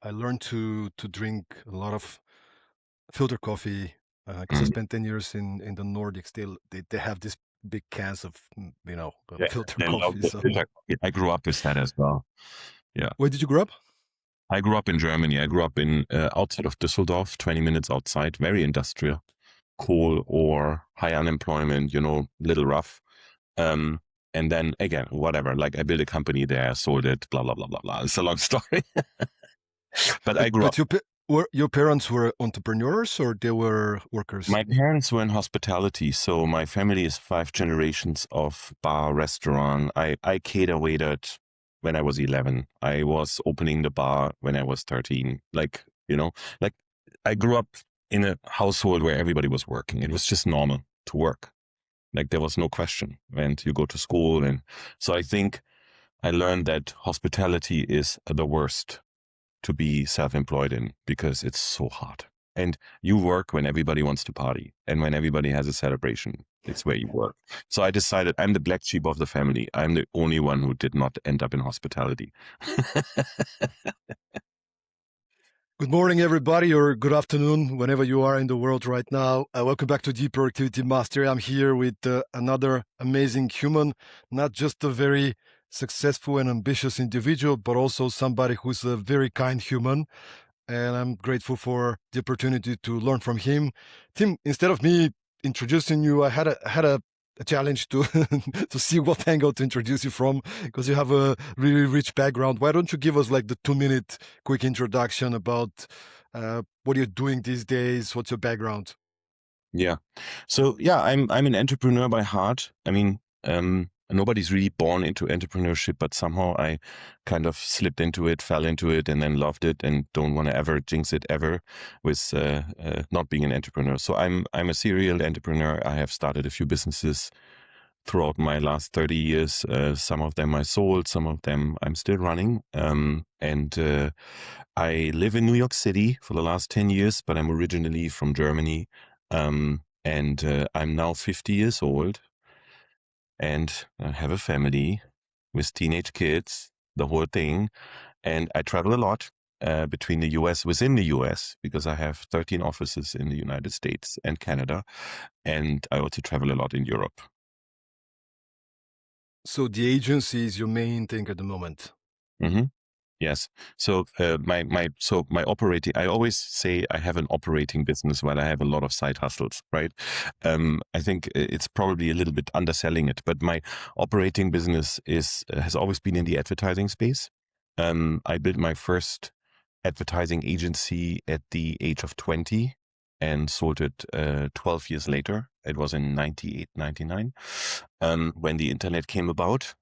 I learned to drink a lot of filter coffee because I Mm. spent 10 years in the Nordics. They have this big cans of Yeah, filter I love coffee. the So filter coffee. I grew up with that as well. Yeah, where did you grow up? I grew up in Germany. I grew up in outside of Düsseldorf, 20 minutes outside, very industrial, coal ore, high unemployment. Little rough. Um, and then again, whatever. Like I built a company there, sold it, blah blah blah blah blah. It's a long story, but I grew up. But your parents were entrepreneurs or they were workers? My parents were in hospitality, so my family is 5 generations of bar restaurant. I cater waitered when I was 11. I was opening the bar when I was 13. Like I grew up in a household where everybody was working. It was just normal to work. Like there was no question. And you go to school, and so I think I learned that hospitality is the worst to be self-employed in because it's so hard. And you work when everybody wants to party and when everybody has a celebration. It's where you work. So I decided I'm the black sheep of the family. I'm the only one who did not end up in hospitality. Good morning, everybody, or good afternoon, whenever you are in the world right now. Welcome back to Deep Productivity Mastery. I'm here with another amazing human, not just a very successful and ambitious individual, but also somebody who's a very kind human. And I'm grateful for the opportunity to learn from him. Tim, instead of me introducing you, I had a challenge to to see what angle to introduce you from, because you have a really rich background. Why don't you give us like the 2-minute quick introduction about what you're doing these days? What's your background? Yeah. So yeah, I'm an entrepreneur by heart. I mean, nobody's really born into entrepreneurship, but somehow I kind of slipped into it, fell into it, and then loved it, and don't want to ever jinx it ever with not being an entrepreneur. So I'm a serial entrepreneur. I have started a few businesses throughout my last 30 years. Some of them I sold, some of them I'm still running. And I live in New York City for the last 10 years, but I'm originally from Germany. And I'm now 50 years old and I have a family with teenage kids, the whole thing. And I travel a lot between the US, within the US, because I have 13 offices in the United States and Canada. And I also travel a lot in Europe. So the agency is your main thing at the moment. Mm-hmm. Yes. So my operating, I always say I have an operating business while I have a lot of side hustles, right? I think it's probably a little bit underselling it, but my operating business has always been in the advertising space. I built my first advertising agency at the age of 20 and sold it 12 years later. It was in 98, 99, when the internet came about.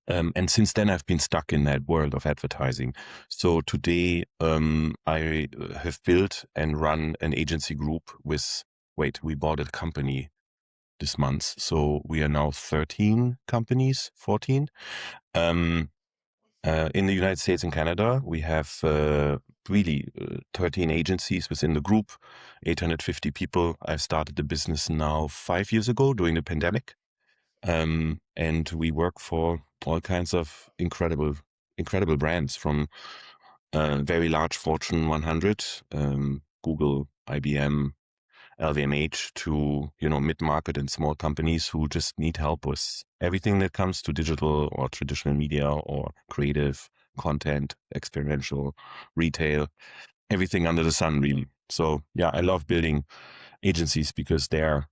And since then, I've been stuck in that world of advertising. So today, I have built and run an agency group we bought a company this month. So we are now 13 companies, 14. In the United States and Canada, we have really 13 agencies within the group, 850 people. I started the business now 5 years ago during the pandemic. And we work for all kinds of incredible brands, from very large Fortune 100, Google, IBM, LVMH, to mid-market and small companies who just need help with everything that comes to digital or traditional media or creative content, experiential, retail, everything under the sun, really. So yeah, I love building agencies because they're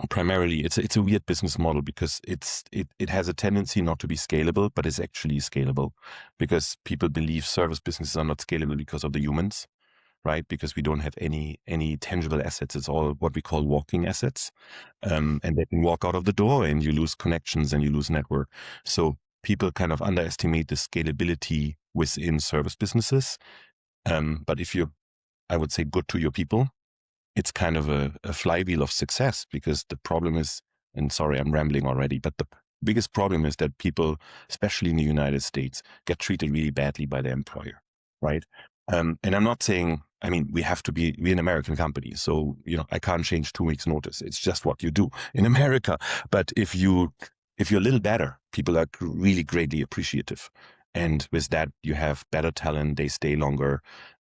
primarily it's a weird business model because it has a tendency not to be scalable, but it's actually scalable because people believe service businesses are not scalable because of the humans, right? Because we don't have any tangible assets. It's all what we call walking assets, and they can walk out of the door and you lose connections and you lose network. So people kind of underestimate the scalability within service businesses. But if you're, I would say, good to your people, it's kind of a flywheel of success, because the problem is, and sorry, I'm rambling already, but the biggest problem is that people, especially in the United States, get treated really badly by their employer, right? And I'm not saying, I mean, we're an American company, so, I can't change 2 weeks notice. It's just what you do in America. But if you're a little better, people are really greatly appreciative. And with that, you have better talent. They stay longer.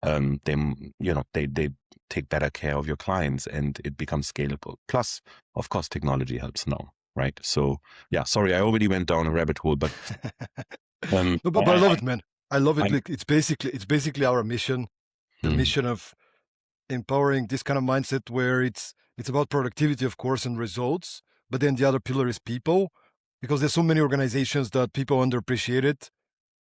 They take better care of your clients, and it becomes scalable. Plus, of course, technology helps now, right? So, yeah. Sorry, I already went down a rabbit hole, but No, but I love it, man. I love it. Like it's basically our mission, the mission of empowering this kind of mindset where it's about productivity, of course, and results. But then the other pillar is people, because there's so many organizations that people underappreciate it.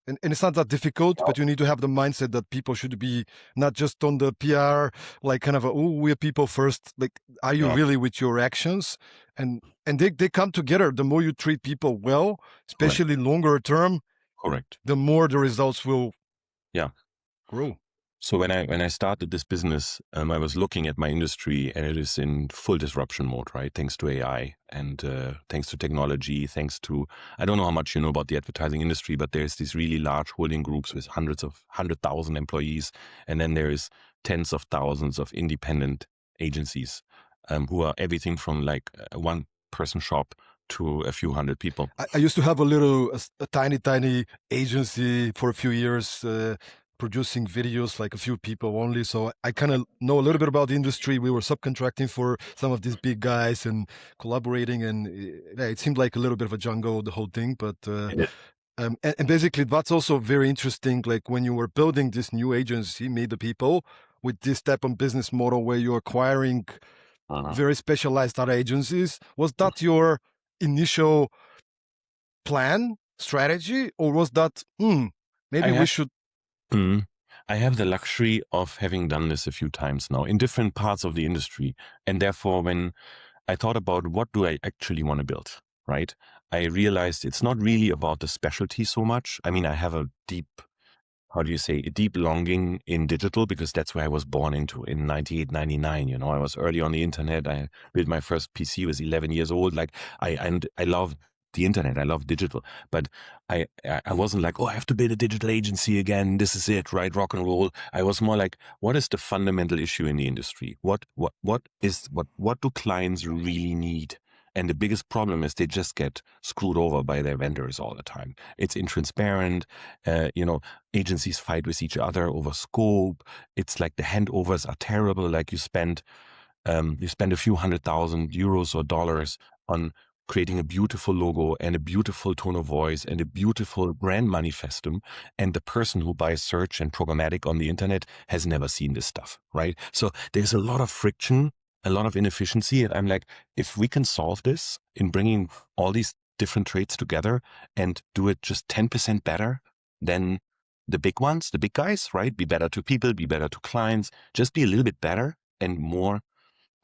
And it's not that difficult, but you need to have the mindset that people should be not just on the PR, like kind of, we're people first. Like, are you really with your actions? And they come together. The more you treat people well, especially longer term, the more the results will grow. So when I started this business, I was looking at my industry, and it is in full disruption mode, right? Thanks to AI and thanks to technology, thanks to, I don't know how much you know about the advertising industry, but there's these really large holding groups with 100,000 employees. And then there is tens of thousands of independent agencies who are everything from like a one-person shop to a few hundred people. I used to have a tiny agency for a few years, producing videos, like a few people only. So I kind of know a little bit about the industry. We were subcontracting for some of these big guys and collaborating, and it seemed like a little bit of a jungle, the whole thing. But and basically that's also very interesting. Like when you were building this new agency, Meet the People, with this type of business model where you're acquiring very specialized other agencies, was that your initial plan, strategy, or was that we should? I have the luxury of having done this a few times now in different parts of the industry. And therefore, when I thought about what do I actually want to build, right? I realized it's not really about the specialty so much. I mean, I have a deep longing in digital, because that's where I was born into in 98, 99. I was early on the internet. I built my first PC, was 11 years old. Like I love the internet. I love digital, but I wasn't like, I have to build a digital agency again. This is it, right? Rock and roll. I was more like, what is the fundamental issue in the industry? What do clients really need? And the biggest problem is they just get screwed over by their vendors all the time. It's intransparent. Agencies fight with each other over scope. It's like the handovers are terrible. Like you spend a few €100,000 or dollars on creating a beautiful logo and a beautiful tone of voice and a beautiful brand manifesto, and the person who buys search and programmatic on the internet has never seen this stuff, right? So there's a lot of friction, a lot of inefficiency, and I'm like, if we can solve this in bringing all these different traits together and do it just 10% better than the big ones, the big guys, right? Be better to people, be better to clients, just be a little bit better and more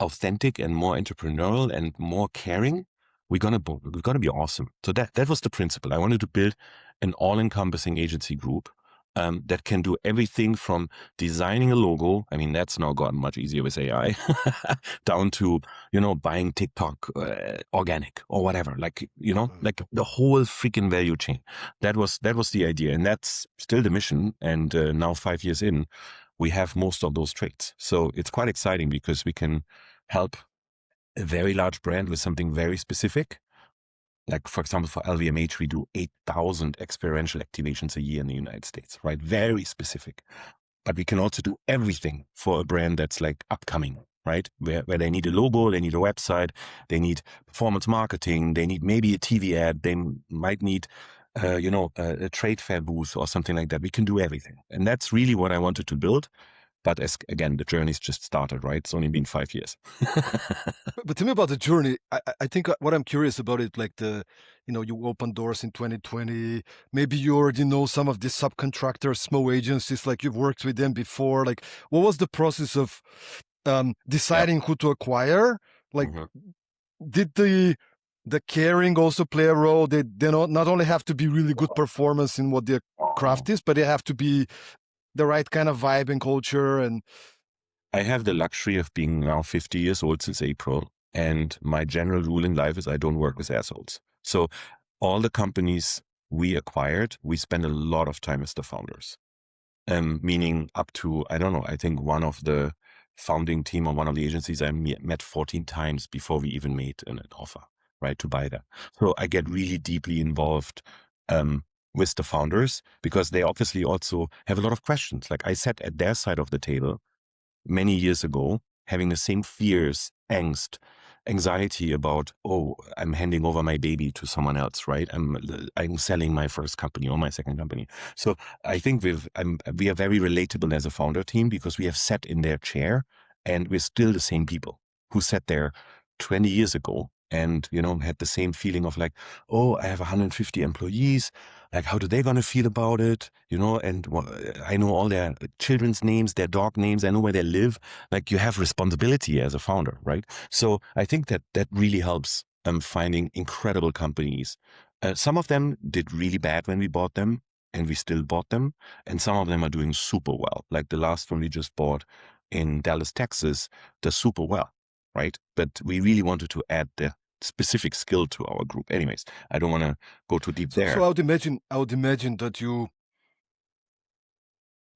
authentic and more entrepreneurial and more caring, we're gonna be awesome. So that was the principle. I wanted to build an all-encompassing agency group that can do everything from designing a logo. I mean, that's now gotten much easier with AI, down to buying TikTok organic or whatever. Like like the whole freaking value chain. That was the idea, and that's still the mission. And now 5 years in, we have most of those traits. So it's quite exciting because we can help a very large brand with something very specific. Like, for example, for LVMH, we do 8,000 experiential activations a year in the United States, right? Very specific. But we can also do everything for a brand that's like upcoming, right? Where they need a logo, they need a website, they need performance marketing, they need maybe a TV ad, they might need a trade fair booth or something like that. We can do everything. And that's really what I wanted to build. But again, the journey's just started, right? It's only been 5 years. But tell me about the journey. I think what I'm curious about it, like you opened doors in 2020. Maybe you already know some of these subcontractors, small agencies, like you've worked with them before. Like, what was the process of deciding who to acquire? Like, did the caring also play a role? They not only have to be really good performance in what their craft is, but they have to be the right kind of vibe and culture. And I have the luxury of being now 50 years old since April. And my general rule in life is I don't work with assholes. So all the companies we acquired, we spend a lot of time as the founders. Meaning up to, I don't know, I think one of the founding team or one of the agencies I met 14 times before we even made an offer, right, to buy that. So I get really deeply involved with the founders because they obviously also have a lot of questions. Like I sat at their side of the table many years ago, having the same fears, angst, anxiety about, oh, I'm handing over my baby to someone else, right? I'm selling my first company or my second company. So I think we are very relatable as a founder team because we have sat in their chair and we're still the same people who sat there 20 years ago and, had the same feeling of like, oh, I have 150 employees. Like, how do they going to feel about it? And I know all their children's names, their dog names. I know where they live. Like, you have responsibility as a founder, right? So I think that really helps finding incredible companies. Some of them did really bad when we bought them, and we still bought them. And some of them are doing super well. Like the last one we just bought in Dallas, Texas, does super well, right? But we really wanted to add the specific skill to our group. Anyways, I don't want to go too deep there. So I would imagine that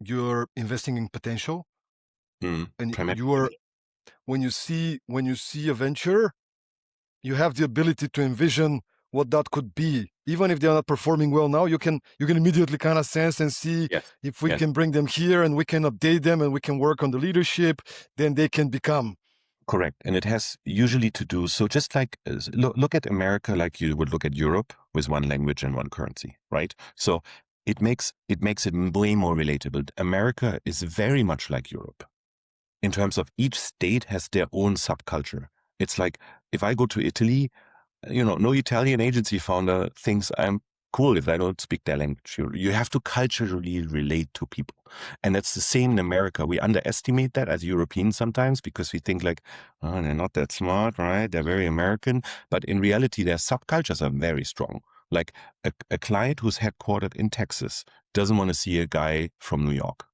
you're investing in potential, and when you see a venture, you have the ability to envision what that could be. Even if they're not performing well now, you can immediately kind of sense and see if we can bring them here and we can update them and we can work on the leadership, then they can become. Correct. And it has usually to do, so just like, look at America like you would look at Europe with one language and one currency, right? So it makes it way more relatable. America is very much like Europe in terms of each state has their own subculture. It's like, if I go to Italy, no Italian agency founder thinks I'm cool if I don't speak their language. You have to culturally relate to people. And that's the same in America. We underestimate that as Europeans sometimes because we think like, oh, they're not that smart, right? They're very American. But in reality, their subcultures are very strong. Like a client who's headquartered in Texas doesn't want to see a guy from New York.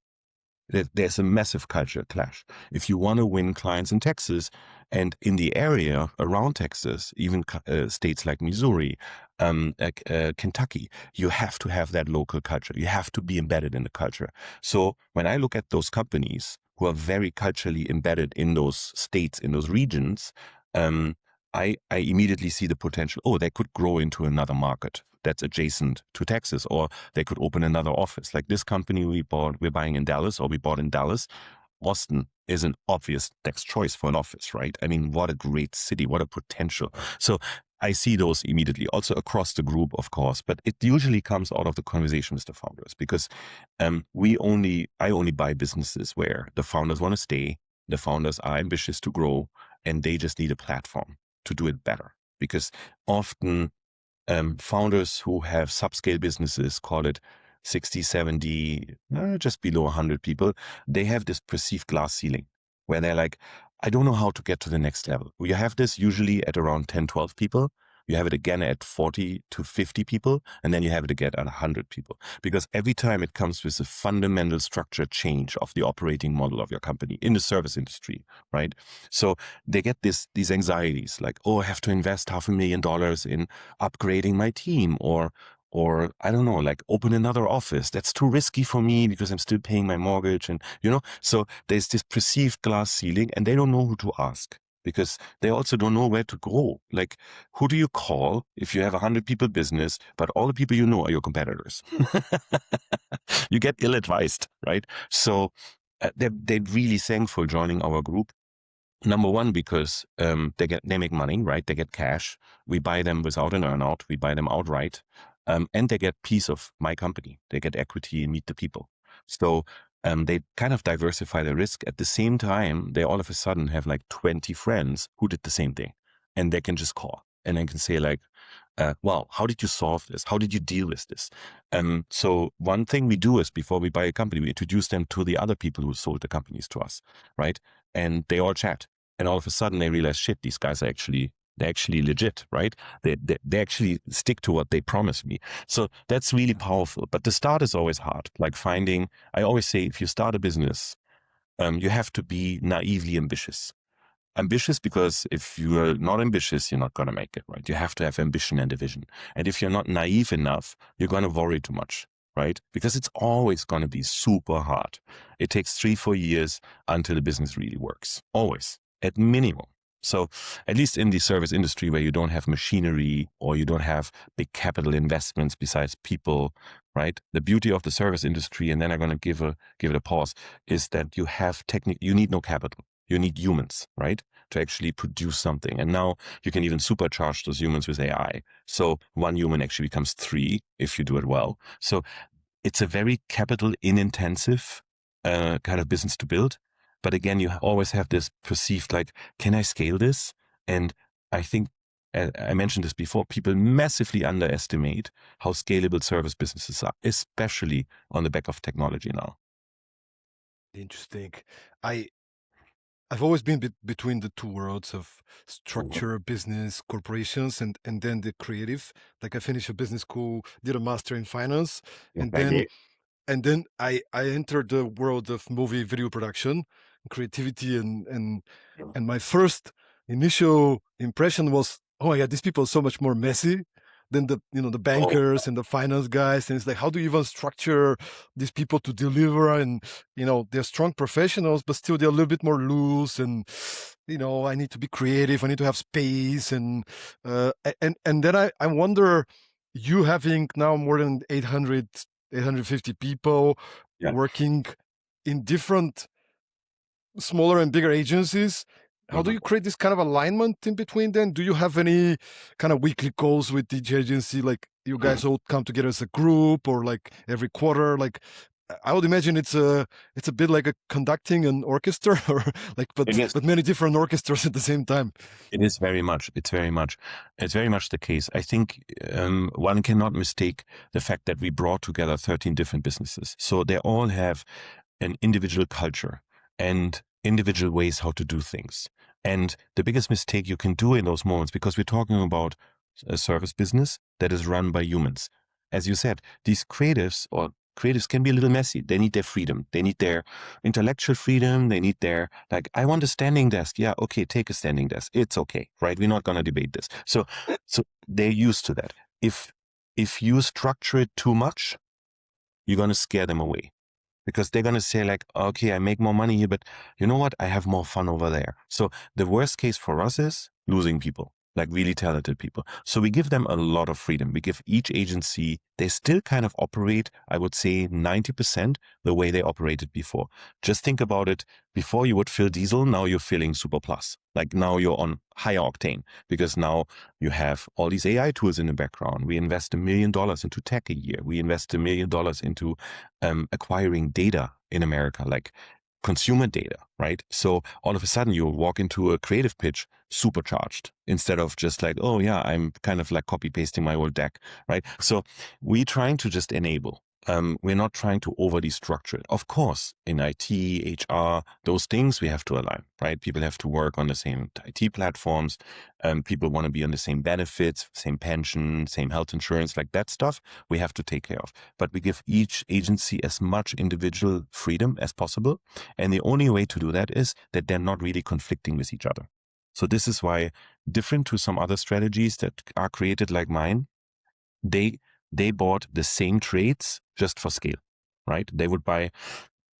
There's a massive culture clash. If you want to win clients in Texas and in the area around Texas, even states like Missouri, Kentucky, you have to have that local culture. You have to be embedded in the culture. So when I look at those companies who are very culturally embedded in those states, in those regions, I immediately see the potential. Oh, they could grow into another market that's adjacent to Texas, or they could open another office. Like this company we're buying in Dallas, or we bought in Dallas. Austin is an obvious next choice for an office, right? I mean, what a great city, what a potential. So I see those immediately, also across the group, of course, but it usually comes out of the conversation with the founders because I only buy businesses where the founders want to stay, the founders are ambitious to grow, and they just need a platform to do it better. Because often founders who have subscale businesses, call it 60, 70, just below 100 people, they have this perceived glass ceiling where they're like, I don't know how to get to the next level. You have this usually at around 10, 12 people. You have it again at 40 to 50 people, and then you have it again at 100 people. Because every time it comes with a fundamental structure change of the operating model of your company in the service industry, right? So they get these anxieties like, oh, I have to invest $500,000 in upgrading my team, or I don't know, like open another office. That's too risky for me because I'm still paying my mortgage. And, so there's this perceived glass ceiling and they don't know who to ask because they also don't know where to go. Like, who do you call if you have 100 people business, but all the people you know are your competitors? You get ill-advised, right? So they're really thankful joining our group. Number one, because they make money, right? They get cash. We buy them without an earnout. We buy them outright. And they get piece of my company. They get equity and meet the people. So they kind of diversify the risk. At the same time, they all of a sudden have like 20 friends who did the same thing. And they can just call. And I can say like, wow, how did you solve this? How did you deal with this? So one thing we do is before we buy a company, we introduce them to the other people who sold the companies to us, right? And they all chat. And all of a sudden they realize, shit, these guys are they're actually legit, right? They actually stick to what they promised me. So that's really powerful. But the start is always hard. Like I always say, if you start a business, you have to be naively ambitious. Ambitious because if you are not ambitious, you're not going to make it, right? You have to have ambition and a vision. And if you're not naive enough, you're going to worry too much, right? Because it's always going to be super hard. It takes 3-4 years until the business really works. Always, at minimum. So at least in the service industry where you don't have machinery or you don't have big capital investments besides people, right? The beauty of the service industry, and then I'm going to give it a pause, is that you have you need no capital. You need humans, right? To actually produce something. And now you can even supercharge those humans with AI. So one human actually becomes 3 if you do it well. So it's a very capital intensive kind of business to build. But again, you always have this perceived like, can I scale this? And I think, I mentioned this before, people massively underestimate how scalable service businesses are, especially on the back of technology now. Interesting. I've always been between the two worlds of structure, business, corporations, and then the creative. Like I finished a business school, did a master in finance, and then I entered the world of movie video production, creativity, and my first initial impression was, oh my God, these people are so much more messy than the bankers and the finance guys. And it's like, how do you even structure these people to deliver? And they're strong professionals, but still they're a little bit more loose. And I need to be creative. I need to have space. And then I wonder, you having now more than 850 people working in different smaller and bigger agencies. How do you create this kind of alignment in between them? Do you have any kind of weekly calls with each agency? Like you guys all come together as a group, or like every quarter? Like I would imagine it's a bit like a conducting an orchestra, or like but many different orchestras at the same time. It is very much. It's very much the case. I think one cannot mistake the fact that we brought together 13 different businesses. So they all have an individual culture and individual ways how to do things. And the biggest mistake you can do in those moments, because we're talking about a service business that is run by humans. As you said, these creatives can be a little messy. They need their freedom. They need their intellectual freedom. They need their, like, I want a standing desk. Yeah, okay, take a standing desk. It's okay, right? We're not going to debate this. So they're used to that. If you structure it too much, you're going to scare them away. Because they're going to say like, okay, I make more money here, but you know what? I have more fun over there. So the worst case for us is losing people, like really talented people. So we give them a lot of freedom. We give each agency, they still kind of operate, I would say 90% the way they operated before. Just think about it. Before you would fill diesel, now you're filling super plus. Like now you're on higher octane because now you have all these AI tools in the background. We invest $1 million into tech a year. We invest $1 million into acquiring data in America, like consumer data, right? So all of a sudden you walk into a creative pitch supercharged instead of just like, oh yeah, I'm kind of like copy pasting my old deck, right? So we're trying to just enable. We're not trying to overly structure it. Of course, in IT, HR, those things we have to align, right? People have to work on the same IT platforms. People want to be on the same benefits, same pension, same health insurance, like that stuff we have to take care of. But we give each agency as much individual freedom as possible. And the only way to do that is that they're not really conflicting with each other. So this is why, different to some other strategies that are created like mine, they bought the same trades just for scale, right? They would buy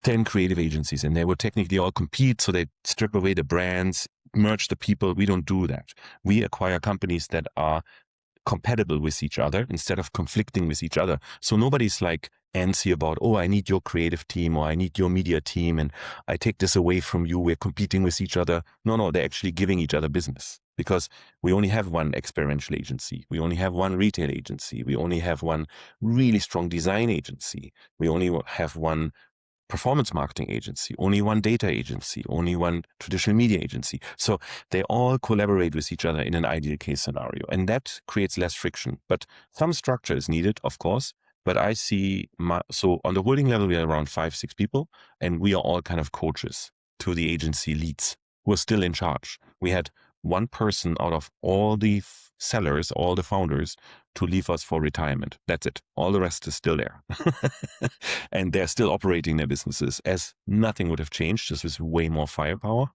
10 creative agencies and they would technically all compete. So they strip away the brands, merge the people. We don't do that. We acquire companies that are compatible with each other instead of conflicting with each other. So nobody's like antsy about, oh, I need your creative team or I need your media team and I take this away from you. We're competing with each other. No, they're actually giving each other business. Because we only have one experiential agency. We only have one retail agency. We only have one really strong design agency. We only have one performance marketing agency, only one data agency, only one traditional media agency. So they all collaborate with each other in an ideal case scenario. And that creates less friction. But some structure is needed, of course. But I see, so on the holding level, we are around 5-6 people, and we are all kind of coaches to the agency leads who are still in charge. We had one person out of all the sellers, all the founders, to leave us for retirement. That's it. All the rest is still there. And they're still operating their businesses as nothing would have changed, just with way more firepower.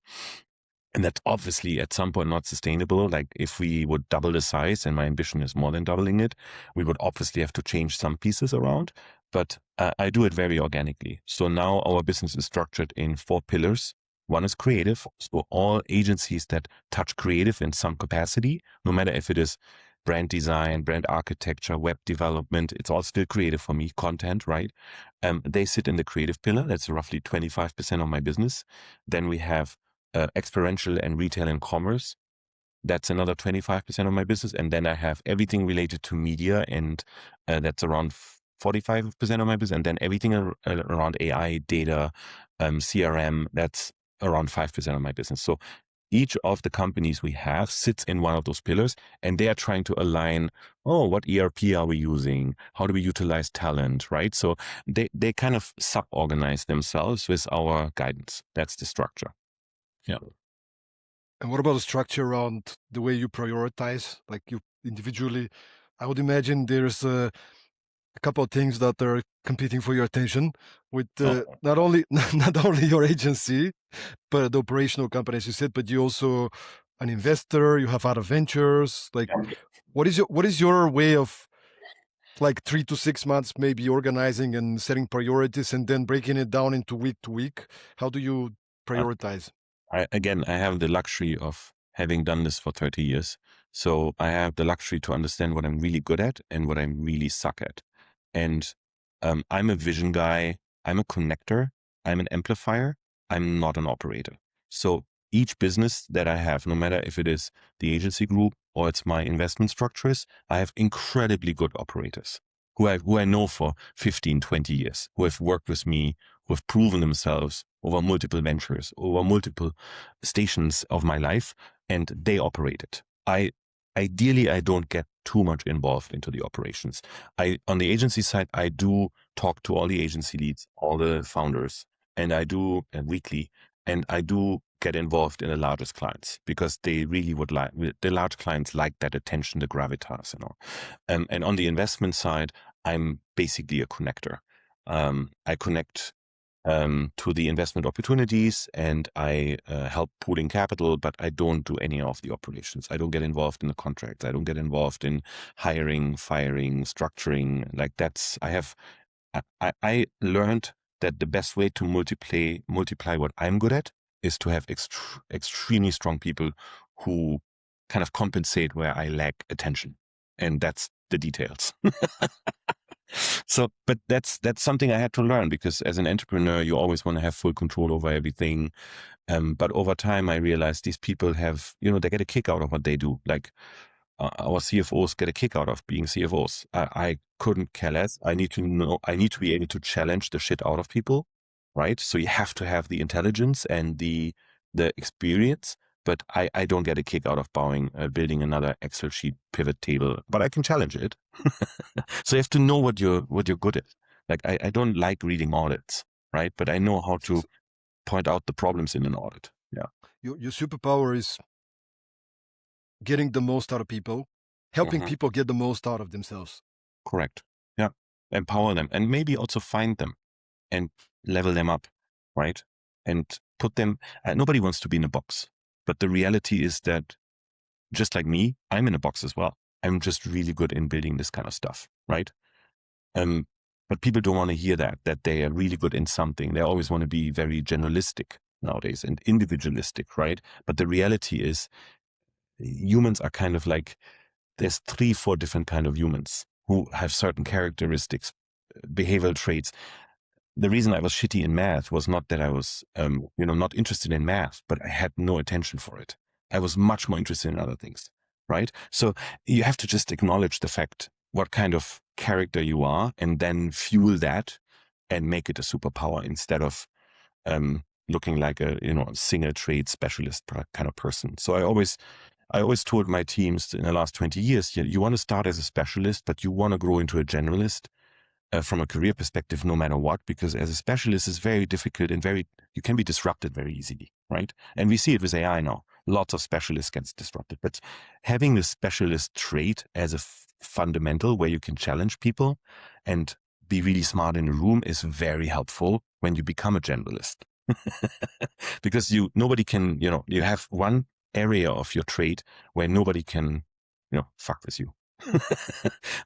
And that's obviously at some point not sustainable. Like if we would double the size, and my ambition is more than doubling it, we would obviously have to change some pieces around. But I do it very organically. So now our business is structured in 4 pillars. One is creative. So all agencies that touch creative in some capacity, no matter if it is brand design, brand architecture, web development, it's all still creative for me, content, right? They sit in the creative pillar. That's roughly 25% of my business. Then we have experiential and retail and commerce. That's another 25% of my business. And then I have everything related to media, and that's around 45% of my business. And then everything around AI, data, CRM, that's around 5% of my business. So each of the companies we have sits in one of those pillars, and they are trying to align, what ERP are we using? How do we utilize talent, right? So they kind of sub-organize themselves with our guidance. That's the structure. Yeah. And what about the structure around the way you prioritize, like you individually? I would imagine there's a couple of things that are competing for your attention with not only your agency, but the operational company, as you said, but you also an investor, you have other ventures. Like, what is your way of, like, 3 to 6 months maybe organizing and setting priorities and then breaking it down into week to week? How do you prioritize? I have the luxury of having done this for 30 years. So I have the luxury to understand what I'm really good at and what I really suck at. And I'm a vision guy. I'm a connector. I'm an amplifier. I'm not an operator. So each business that I have, no matter if it is the agency group or it's my investment structures, I have incredibly good operators who I know for 15, 20 years, who have worked with me, who have proven themselves over multiple ventures, over multiple stations of my life, and they operate it. Ideally, I don't get too much involved into the operations. On the agency side, I do talk to all the agency leads, all the founders, and I do weekly, and I do get involved in the largest clients because they really would like, the large clients like that attention, the gravitas, and on the investment side, I'm basically a connector. I connect to the investment opportunities, and I help pooling capital, but I don't do any of the operations. I don't get involved in the contracts. I don't get involved in hiring, firing, structuring. Like that's, I learned that the best way to multiply what I'm good at is to have extremely strong people who kind of compensate where I lack attention. And that's the details. So, but that's something I had to learn, because as an entrepreneur, you always want to have full control over everything. But over time, I realized these people have, they get a kick out of what they do. Like our CFOs get a kick out of being CFOs. I couldn't care less. I need to be able to challenge the shit out of people, right? So you have to have the intelligence and the experience. But I don't get a kick out of building another Excel sheet pivot table, but I can challenge it. So you have to know what you're good at. Like I don't like reading audits, right? But I know how to point out the problems in an audit. Yeah. Your superpower is getting the most out of people, helping people get the most out of themselves. Correct. Yeah. Empower them, and maybe also find them and level them up, right? And put them, nobody wants to be in a box. But the reality is that, just like me, I'm in a box as well. I'm just really good in building this kind of stuff, right? But people don't want to hear that they are really good in something. They always want to be very generalistic nowadays and individualistic, right? But the reality is, humans are kind of like, there's 3-4 different kind of humans who have certain characteristics, behavioral traits. The reason I was shitty in math was not that I was, not interested in math, but I had no attention for it. I was much more interested in other things, right? So you have to just acknowledge the fact what kind of character you are, and then fuel that and make it a superpower instead of looking like a single trade specialist kind of person. So I always told my teams in the last 20 years, you want to start as a specialist, but you want to grow into a generalist. From a career perspective, no matter what, because as a specialist, it's very difficult and you can be disrupted very easily, right? And we see it with AI now. Lots of specialists get disrupted, but having the specialist trait as a fundamental where you can challenge people and be really smart in the room is very helpful when you become a generalist. Because nobody can, you have one area of your trait where nobody can, fuck with you.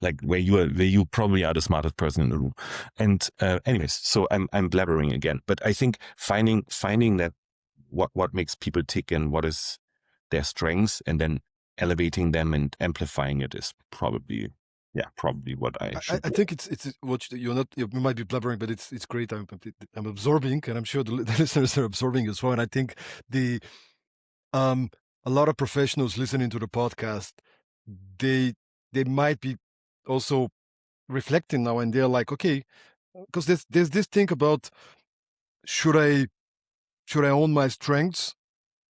Like where you probably are the smartest person in the room. And anyways, so I'm blabbering again, but I think finding that what makes people tick and what is their strengths, and then elevating them and amplifying it is probably what I should I do. think it's what you're not. You might be blabbering, but it's great. I'm absorbing, and I'm sure the listeners are absorbing as well. And I think a lot of professionals listening to the podcast, they might be also reflecting now, and they're like, okay, because there's this thing about should I own my strengths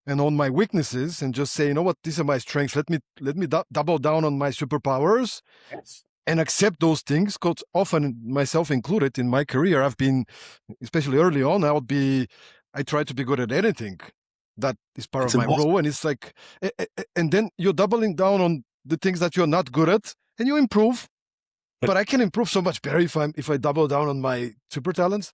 and own my weaknesses and just say, you know what, these are my strengths. Let me double down on my superpowers. Yes. And accept those things, because often, myself included, in my career, I've been, especially early on, I try to be good at anything that is part of my role, and it's like, and then you're doubling down on the things that you're not good at, and you improve. But I can improve so much better if I double down on my super talents.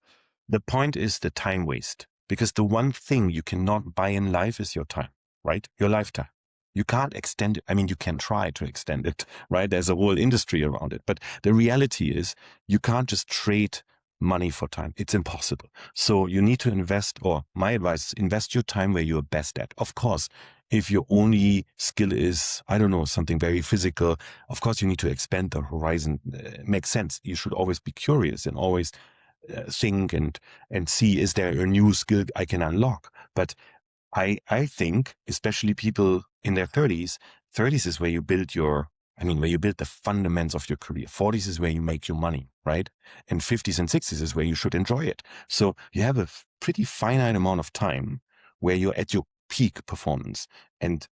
The point is the time waste, because the one thing you cannot buy in life is your time, right? Your lifetime. You can't extend it. I mean, you can try to extend it, right? There's a whole industry around it. But the reality is you can't just trade money for time. It's impossible. So you need to invest, or my advice is invest your time where you're best at. Of course, if your only skill is, I don't know, something very physical, of course you need to expand the horizon. Makes sense. You should always be curious and always think and see, is there a new skill I can unlock? But I think, especially people in their 30s is where you build where you build the fundamentals of your career. 40s is where you make your money, right? And 50s and 60s is where you should enjoy it. So you have a pretty finite amount of time where you're at your peak performance. And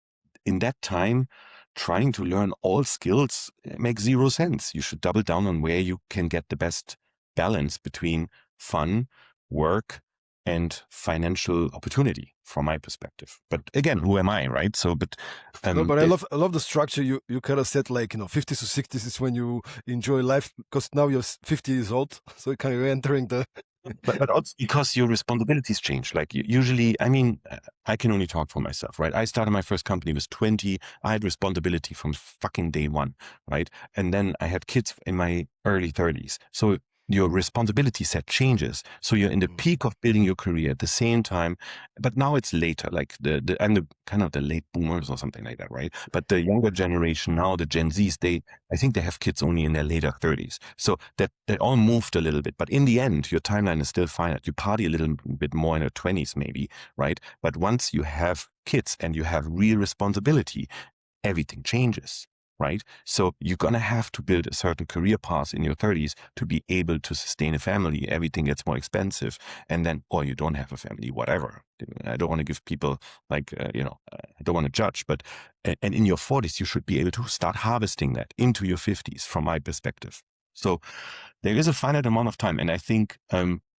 in that time, trying to learn all skills makes zero sense. You should double down on where you can get the best balance between fun, work, and financial opportunity, from my perspective. But again, who am I, right? So, but no, but I love the structure you kind of said, like, 50s to 60s is when you enjoy life, because now you're 50 years old, so kind of entering the. But also because your responsibilities change. Like usually, I mean, I can only talk for myself, right? I started my first company, was 20. I had responsibility from fucking day one, right? And then I had kids in my early 30s. So your responsibility set changes. So you're in the peak of building your career at the same time, but now it's later. Like I'm the kind of the late boomers or something like that, right? But the younger generation now, the Gen Zs, I think they have kids only in their later 30s. So that all moved a little bit. But in the end, your timeline is still finite. You party a little bit more in your 20s maybe, right? But once you have kids and you have real responsibility, everything changes. Right? So you're going to have to build a certain career path in your 30s to be able to sustain a family. Everything gets more expensive. And then, or you don't have a family, whatever. I don't want to give people I don't want to judge, but, and in your 40s, you should be able to start harvesting that into your 50s from my perspective. So there is a finite amount of time. And I think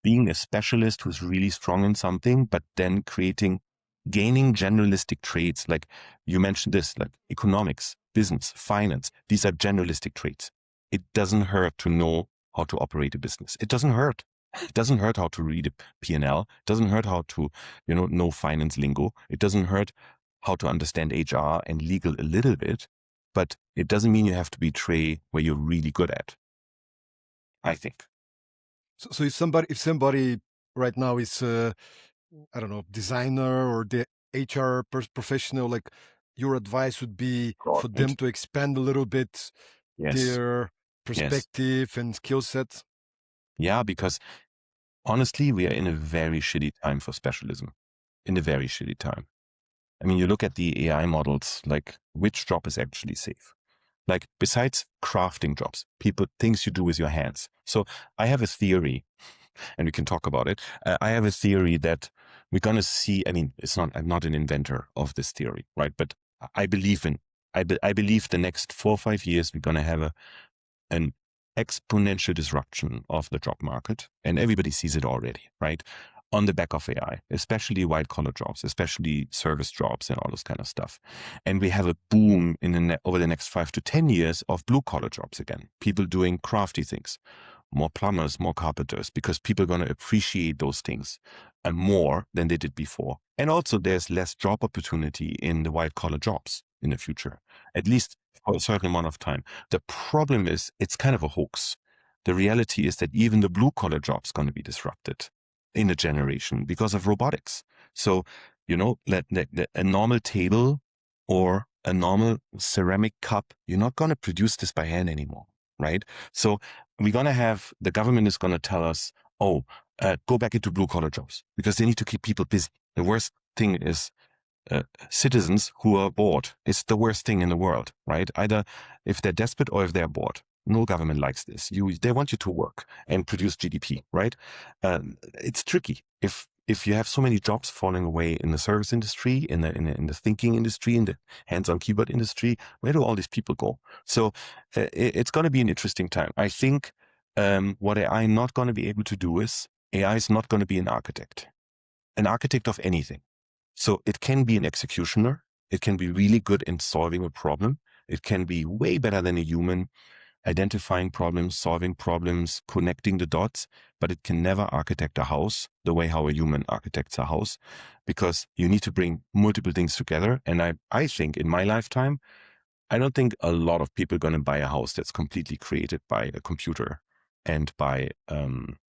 being a specialist who's really strong in something, but then gaining generalistic traits, like you mentioned this, like economics, business, finance, these are generalistic traits. It doesn't hurt to know how to operate a business. It doesn't hurt. It doesn't hurt how to read a P&L. It doesn't hurt how to, know finance lingo. It doesn't hurt how to understand HR and legal a little bit, but it doesn't mean you have to betray where you're really good at, I think. So if somebody right now is, I don't know, designer or the HR professional, like, your advice would be for them to expand a little bit their perspective and skill set? Yeah, because honestly, we are in a very shitty time for specialism. In a very shitty time. I mean, you look at the AI models, like which job is actually safe? Like besides crafting jobs, things you do with your hands. So I have a theory, and we can talk about it. I have a theory that we're going to see, I'm not an inventor of this theory, right? But I believe the next 4 or 5 years, we're going to have an exponential disruption of the job market. And everybody sees it already, right? On the back of AI, especially white collar jobs, especially service jobs and all this kind of stuff. And we have a boom over the next 5 to 10 years of blue collar jobs again. People doing crafty things, more plumbers, more carpenters, because people are going to appreciate those things more than they did before. And also there's less job opportunity in the white collar jobs in the future, at least for a certain amount of time. The problem is it's kind of a hoax. The reality is that even the blue collar jobs are going to be disrupted in a generation because of robotics. So a normal table or a normal ceramic cup, you're not going to produce this by hand anymore, right? So we're going to have, the government is going to tell us, go back into blue collar jobs because they need to keep people busy. The worst thing is citizens who are bored. It's the worst thing in the world, right? Either if they're desperate or if they're bored. No government likes this. They want you to work and produce GDP, right? It's tricky. If you have so many jobs falling away in the service industry, in the thinking industry, in the hands-on keyboard industry, where do all these people go? So it's going to be an interesting time. I think what AI not going to be able to do is AI is not going to be an architect of anything. So it can be an executioner. It can be really good in solving a problem. It can be way better than a human, identifying problems, solving problems, connecting the dots, but it can never architect a house the way how a human architects a house, because you need to bring multiple things together. And I think in my lifetime, I don't think a lot of people are going to buy a house that's completely created by a computer and by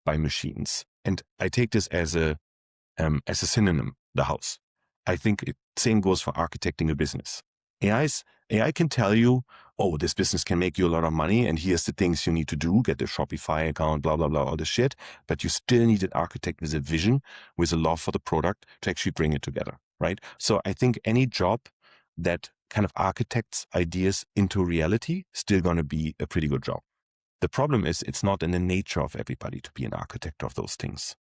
machines. And I take this as a synonym, the house. I think same goes for architecting a business. AI can tell you, this business can make you a lot of money, and here's the things you need to do, get the Shopify account, blah, blah, blah, all the shit. But you still need an architect with a vision, with a love for the product to actually bring it together, right? So I think any job that kind of architects ideas into reality still going to be a pretty good job. The problem is it's not in the nature of everybody to be an architect of those things.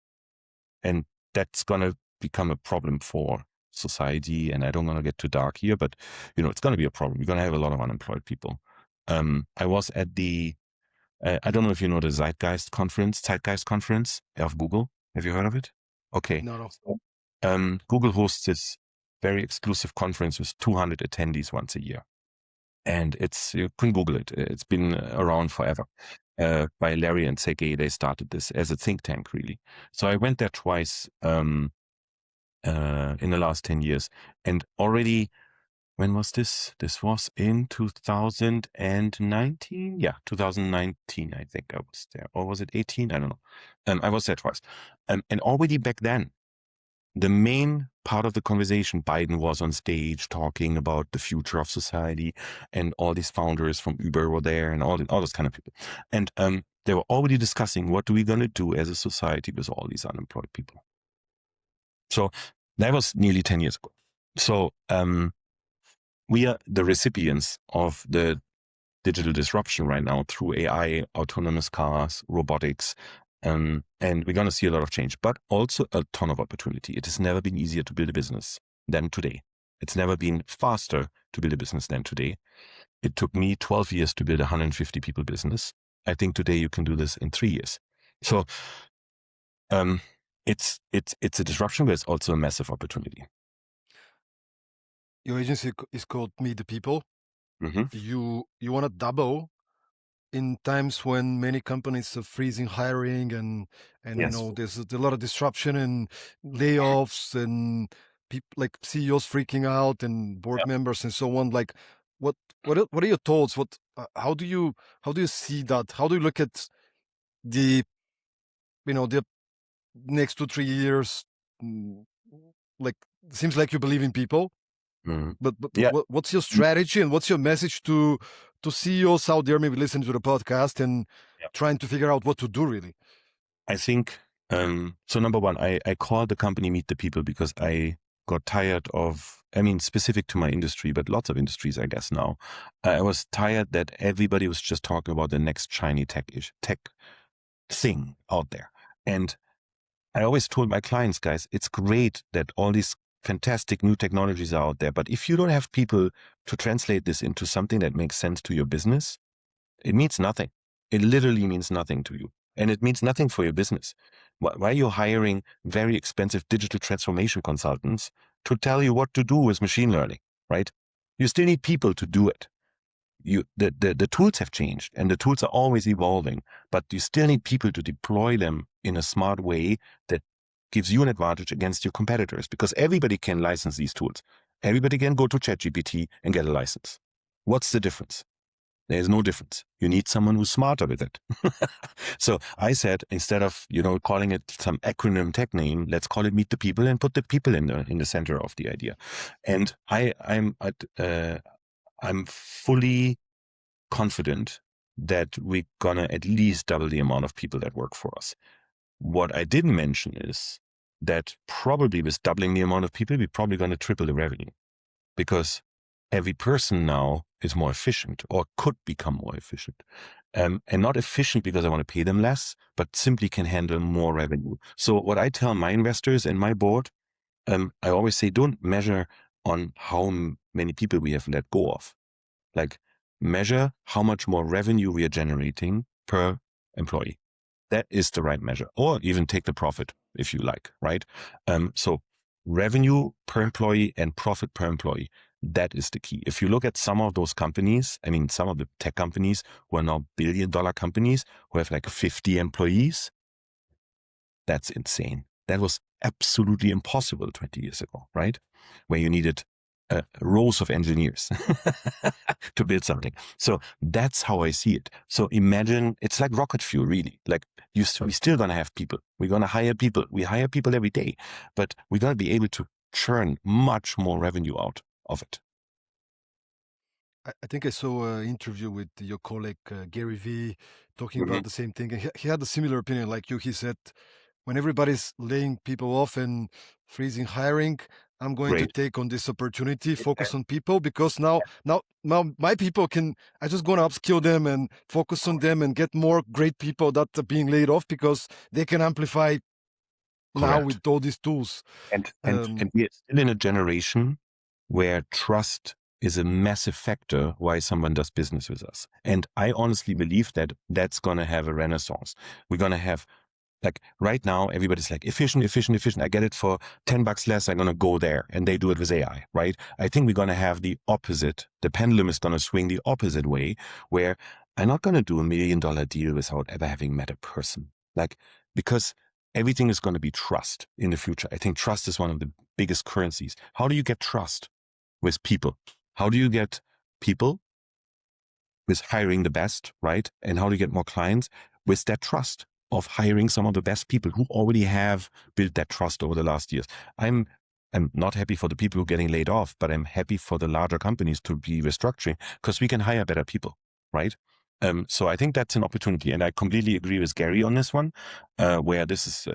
And that's going to become a problem for society. And I don't want to get too dark here, but it's going to be a problem. You're going to have a lot of unemployed people. I was at the, I don't know if you know the Zeitgeist conference of Google. Have you heard of it? Okay. No. Google hosts this very exclusive conference with 200 attendees once a year. And you can Google it. It's been around forever. By Larry and Sergey, they started this as a think tank, really. So I went there twice in the last 10 years. And already, when was this? This was in 2019? Yeah, 2019, I think I was there. Or was it 18? I don't know. I was there twice. And already back then, the main part of the conversation, Biden was on stage talking about the future of society, and all these founders from Uber were there, and all those kind of people. And they were already discussing what are we going to do as a society with all these unemployed people. So that was nearly 10 years ago. So we are the recipients of the digital disruption right now through AI, autonomous cars, robotics. And we're going to see a lot of change, but also a ton of opportunity. It has never been easier to build a business than today. It's never been faster to build a business than today. It took me 12 years to build a 150 people business. I think today you can do this in 3 years. So it's a disruption, but it's also a massive opportunity. Your agency is called Meet the People. Mm-hmm. You want to double in times when many companies are freezing hiring and Yes. There's a lot of disruption and layoffs and people like CEOs freaking out and board members and so on. Like, what are your thoughts? How do you see that? How do you look at the the next 2-3 years? Like, seems like you believe in people. Mm-hmm. But yeah. What's your strategy and what's your message to CEOs out there maybe listening to the podcast and trying to figure out what to do, really? I think, so number one, I call the company Meet the People because I got tired of, specific to my industry, but lots of industries, I guess now. I was tired that everybody was just talking about the next shiny tech thing out there. And I always told my clients, guys, it's great that all these fantastic new technologies are out there, but if you don't have people to translate this into something that makes sense to your business, it means nothing. It literally means nothing to you. And it means nothing for your business. Why are you hiring very expensive digital transformation consultants to tell you what to do with machine learning, right? You still need people to do it. The tools have changed and the tools are always evolving, but you still need people to deploy them in a smart way that gives you an advantage against your competitors, because everybody can license these tools. Everybody can go to ChatGPT and get a license. What's the difference? There's no difference. You need someone who's smarter with it. So I said, instead of, calling it some acronym tech name, let's call it Meet the People and put the people in the center of the idea. And I'm fully confident that we're gonna at least double the amount of people that work for us. What I didn't mention is that probably with doubling the amount of people, we're probably going to triple the revenue, because every person now is more efficient or could become more efficient. And not efficient because I want to pay them less, but simply can handle more revenue. So what I tell my investors and my board, I always say, don't measure on how many people we have let go of. Like, measure how much more revenue we are generating per employee. That is the right measure. Or even take the profit if you like, right? So revenue per employee and profit per employee, that is the key. If you look at some of those companies, I mean, some of the tech companies who are now billion-dollar companies who have like 50 employees, that's insane. That was absolutely impossible 20 years ago, right? Where you needed rows of engineers to build something. So that's how I see it. So imagine it's like rocket fuel, really. Like we're still going to have people. We're going to hire people. We hire people every day, but we're going to be able to churn much more revenue out of it. I think I saw an interview with your colleague Gary Vee talking about the same thing. And he had a similar opinion like you. He said, when everybody's laying people off and freezing hiring, I'm going to take on this opportunity, focus on people, because now my people I just going to upskill them and focus on them and get more great people that are being laid off, because they can amplify now with all these tools. And we're still in a generation where trust is a massive factor why someone does business with us. And I honestly believe that that's going to have a renaissance. We're going to have, like right now, everybody's like efficient. I get it for $10 less. I'm going to go there, and they do it with AI, right? I think we're going to have the opposite. The pendulum is going to swing the opposite way, where I'm not going to do $1 million deal without ever having met a person. Like, because everything is going to be trust in the future. I think trust is one of the biggest currencies. How do you get trust with people? How do you get people with hiring the best, right? And how do you get more clients with that trust of hiring some of the best people who already have built that trust over the last years? I'm not happy for the people who are getting laid off, but I'm happy for the larger companies to be restructuring, because we can hire better people, right? So I think that's an opportunity. And I completely agree with Gary on this one, where this is,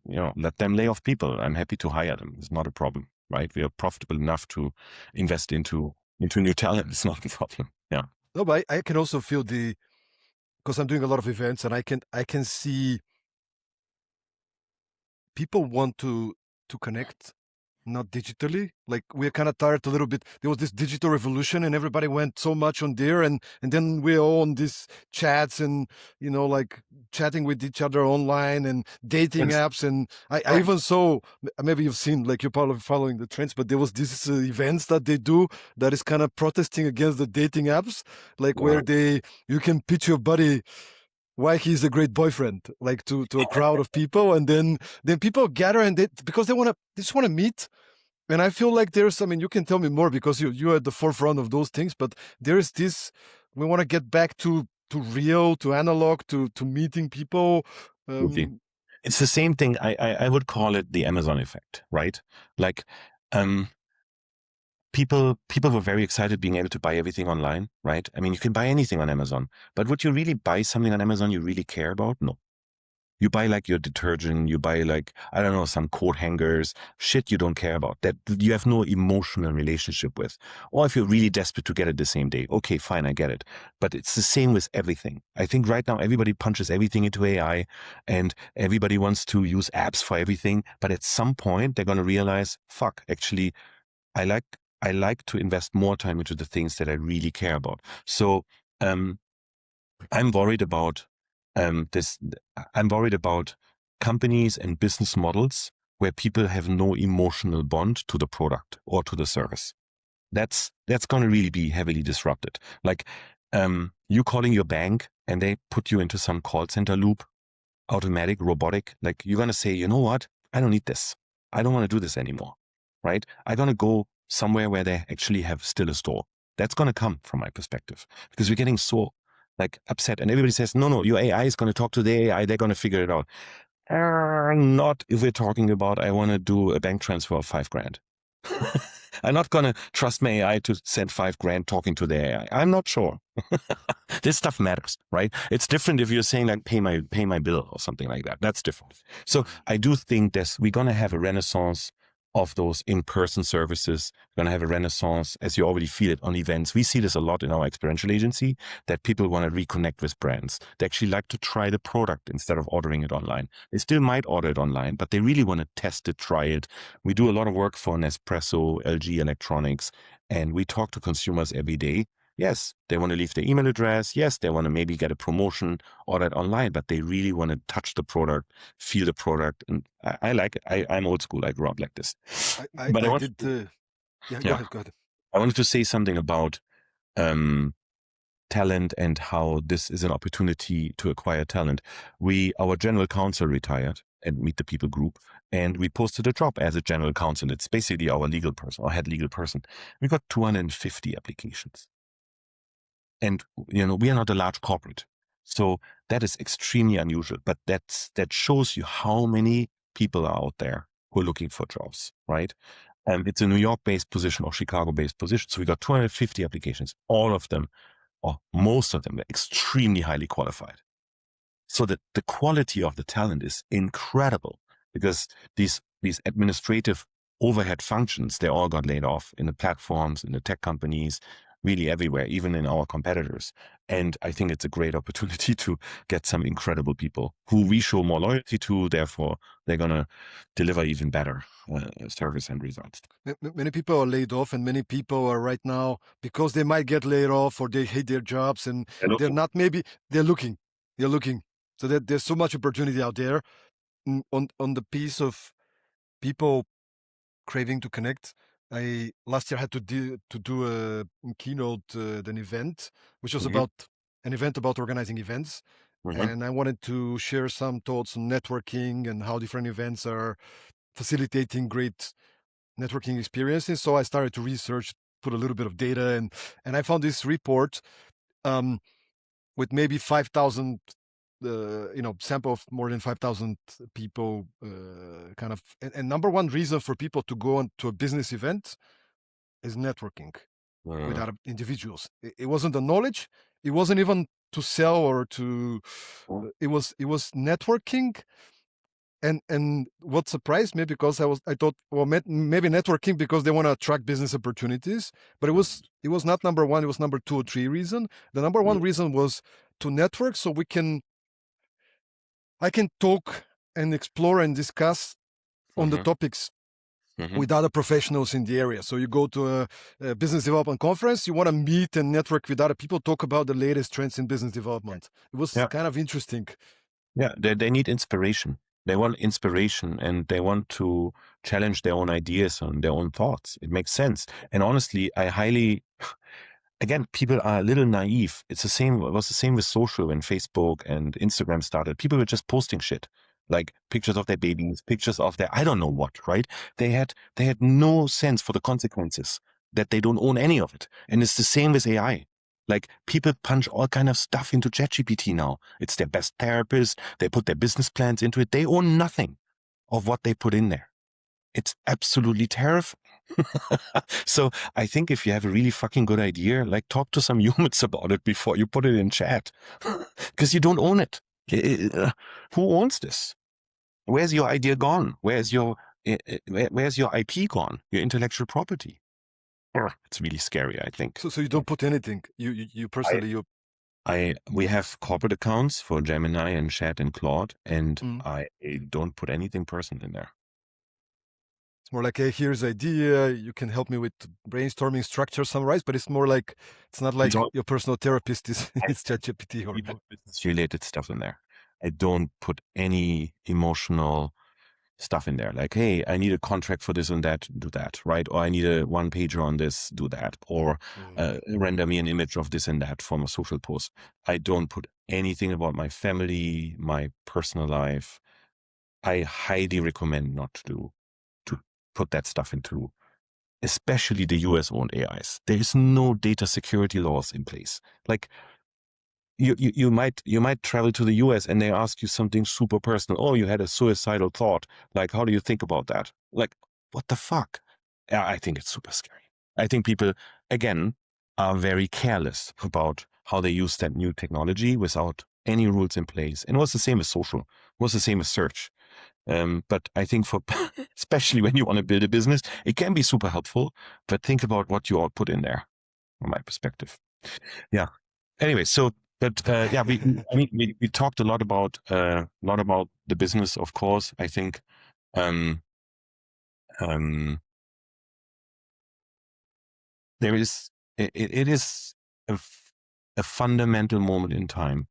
let them lay off people. I'm happy to hire them. It's not a problem, right? We are profitable enough to invest into new talent. It's not a problem. Yeah. No, but I can also feel because I'm doing a lot of events, and I can see people want to connect, not digitally. Like, we're kind of tired a little bit. There was this digital revolution and everybody went so much on there, and then we're all on these chats and, like chatting with each other online and dating apps. And I even saw, maybe you've seen, like, you're probably following the trends, but there was these events that they do that is kind of protesting against the dating apps, like where you can pitch your buddy why he's a great boyfriend, like to a crowd of people, and then people gather and because they just want to meet. And I feel like you can tell me more because you're at the forefront of those things, but there's this, we want to get back to real, to analog, to meeting people. It's the same thing. I would call it the Amazon effect, right? Like, people were very excited being able to buy everything online, right? I mean, you can buy anything on Amazon, but would you really buy something on Amazon you really care about? No. You buy like your detergent, you buy like, I don't know, some coat hangers, shit you don't care about, that you have no emotional relationship with. Or if you're really desperate to get it the same day, okay, fine, I get it. But it's the same with everything. I think right now everybody punches everything into AI and everybody wants to use apps for everything. But at some point they're going to realize, fuck, actually, I like to invest more time into the things that I really care about. So I'm worried about this. I'm worried about companies and business models where people have no emotional bond to the product or to the service. That's going to really be heavily disrupted. Like you calling your bank and they put you into some call center loop, automatic, robotic. Like, you're going to say, you know what? I don't need this. I don't want to do this anymore, right? I'm going to go somewhere where they actually have still a store. That's going to come from my perspective, because we're getting so like upset, and everybody says, no, your AI is going to talk to the AI. They're going to figure it out. Not if we're talking about, I want to do a bank transfer of $5,000. I'm not going to trust my AI to send $5,000 talking to the AI. I'm not sure. This stuff matters, right? It's different if you're saying like, pay my bill or something like that. That's different. So I do think we're going to have a renaissance of those in-person services. We're going to have a renaissance, as you already feel it, on events. We see this a lot in our experiential agency, that people want to reconnect with brands. They actually like to try the product instead of ordering it online. They still might order it online, but they really want to test it, try it. We do a lot of work for Nespresso, LG Electronics, and we talk to consumers every day. Yes, they want to leave their email address. Yes, they want to maybe get a promotion, order it online, but they really want to touch the product, feel the product. And I like it. I'm old school. I grew up like this. Go ahead. I wanted to say something about talent and how this is an opportunity to acquire talent. Our general counsel retired at Meet the People group, and we posted a job as a general counsel. It's basically our legal person, our head legal person. We got 250 applications. And, we are not a large corporate. So that is extremely unusual, but that shows you how many people are out there who are looking for jobs, right? It's a New York-based position or Chicago-based position. So we got 250 applications. All of them, or most of them, were extremely highly qualified. So that the quality of the talent is incredible, because these administrative overhead functions, they all got laid off in the platforms, in the tech companies, really everywhere, even in our competitors. And I think it's a great opportunity to get some incredible people who we show more loyalty to. Therefore, they're going to deliver even better service and results. Many people are laid off, and many people are right now, because they might get laid off or they hate their jobs, and they're looking. So that there's so much opportunity out there on the piece of people craving to connect. I last year had to do a keynote, an event, which was about an event about organizing events. And I wanted to share some thoughts on networking and how different events are facilitating great networking experiences. So I started to research, put a little bit of data, and I found this report with maybe 5,000 sample of more than 5,000 people, and number one reason for people to go on to a business event is networking with other individuals. It wasn't the knowledge. It wasn't even to sell or to, it was networking. And what surprised me, because I thought, well, maybe networking because they want to attract business opportunities, but it was not number one. It was number 2 or 3 reason. The number one reason was to network, so I can talk and explore and discuss on the topics with other professionals in the area. So you go to a business development conference, you want to meet and network with other people, talk about the latest trends in business development. It was kind of interesting. Yeah, they need inspiration. They want inspiration, and they want to challenge their own ideas and their own thoughts. It makes sense. And honestly, again, people are a little naive. It was the same with social when Facebook and Instagram started. People were just posting shit, like pictures of their babies, pictures of their, I don't know what, right? They had no sense for the consequences, that they don't own any of it. And it's the same with AI. Like, people punch all kind of stuff into ChatGPT now. It's their best therapist. They put their business plans into it. They own nothing of what they put in there. It's absolutely terrifying. So I think if you have a really fucking good idea, like, talk to some humans about it before you put it in chat, because you don't own it. Who owns this? Where's your idea gone? Where's your IP gone? Your intellectual property? It's really scary, I think. So you don't put anything. You personally we have corporate accounts for Gemini and Chat and Claude, and I don't put anything personal in there. It's more like, hey, here's the idea. You can help me with brainstorming, structure, summarize. But it's more like, it's not like your personal therapist is ChatGPT or business-related stuff in there. I don't put any emotional stuff in there, like, hey, I need a contract for this and that, do that, right? Or I need a 1-pager on this, do that. Or render me an image of this and that from a social post. I don't put anything about my family, my personal life. I highly recommend not to put that stuff into especially the US-owned AIs. There is no data security laws in place. Like you might travel to the US and they ask you something super personal. Oh, you had a suicidal thought. Like, how do you think about that? Like, what the fuck? I think it's super scary. I think people, again, are very careless about how they use that new technology without any rules in place. And it was the same as social. It was the same as search. But I think for, especially when you want to build a business, it can be super helpful, but think about what you all put in there, from my perspective. Yeah. Anyway, so, but yeah, we talked a lot about the business, of course. I think, there is, it is a fundamental moment in time.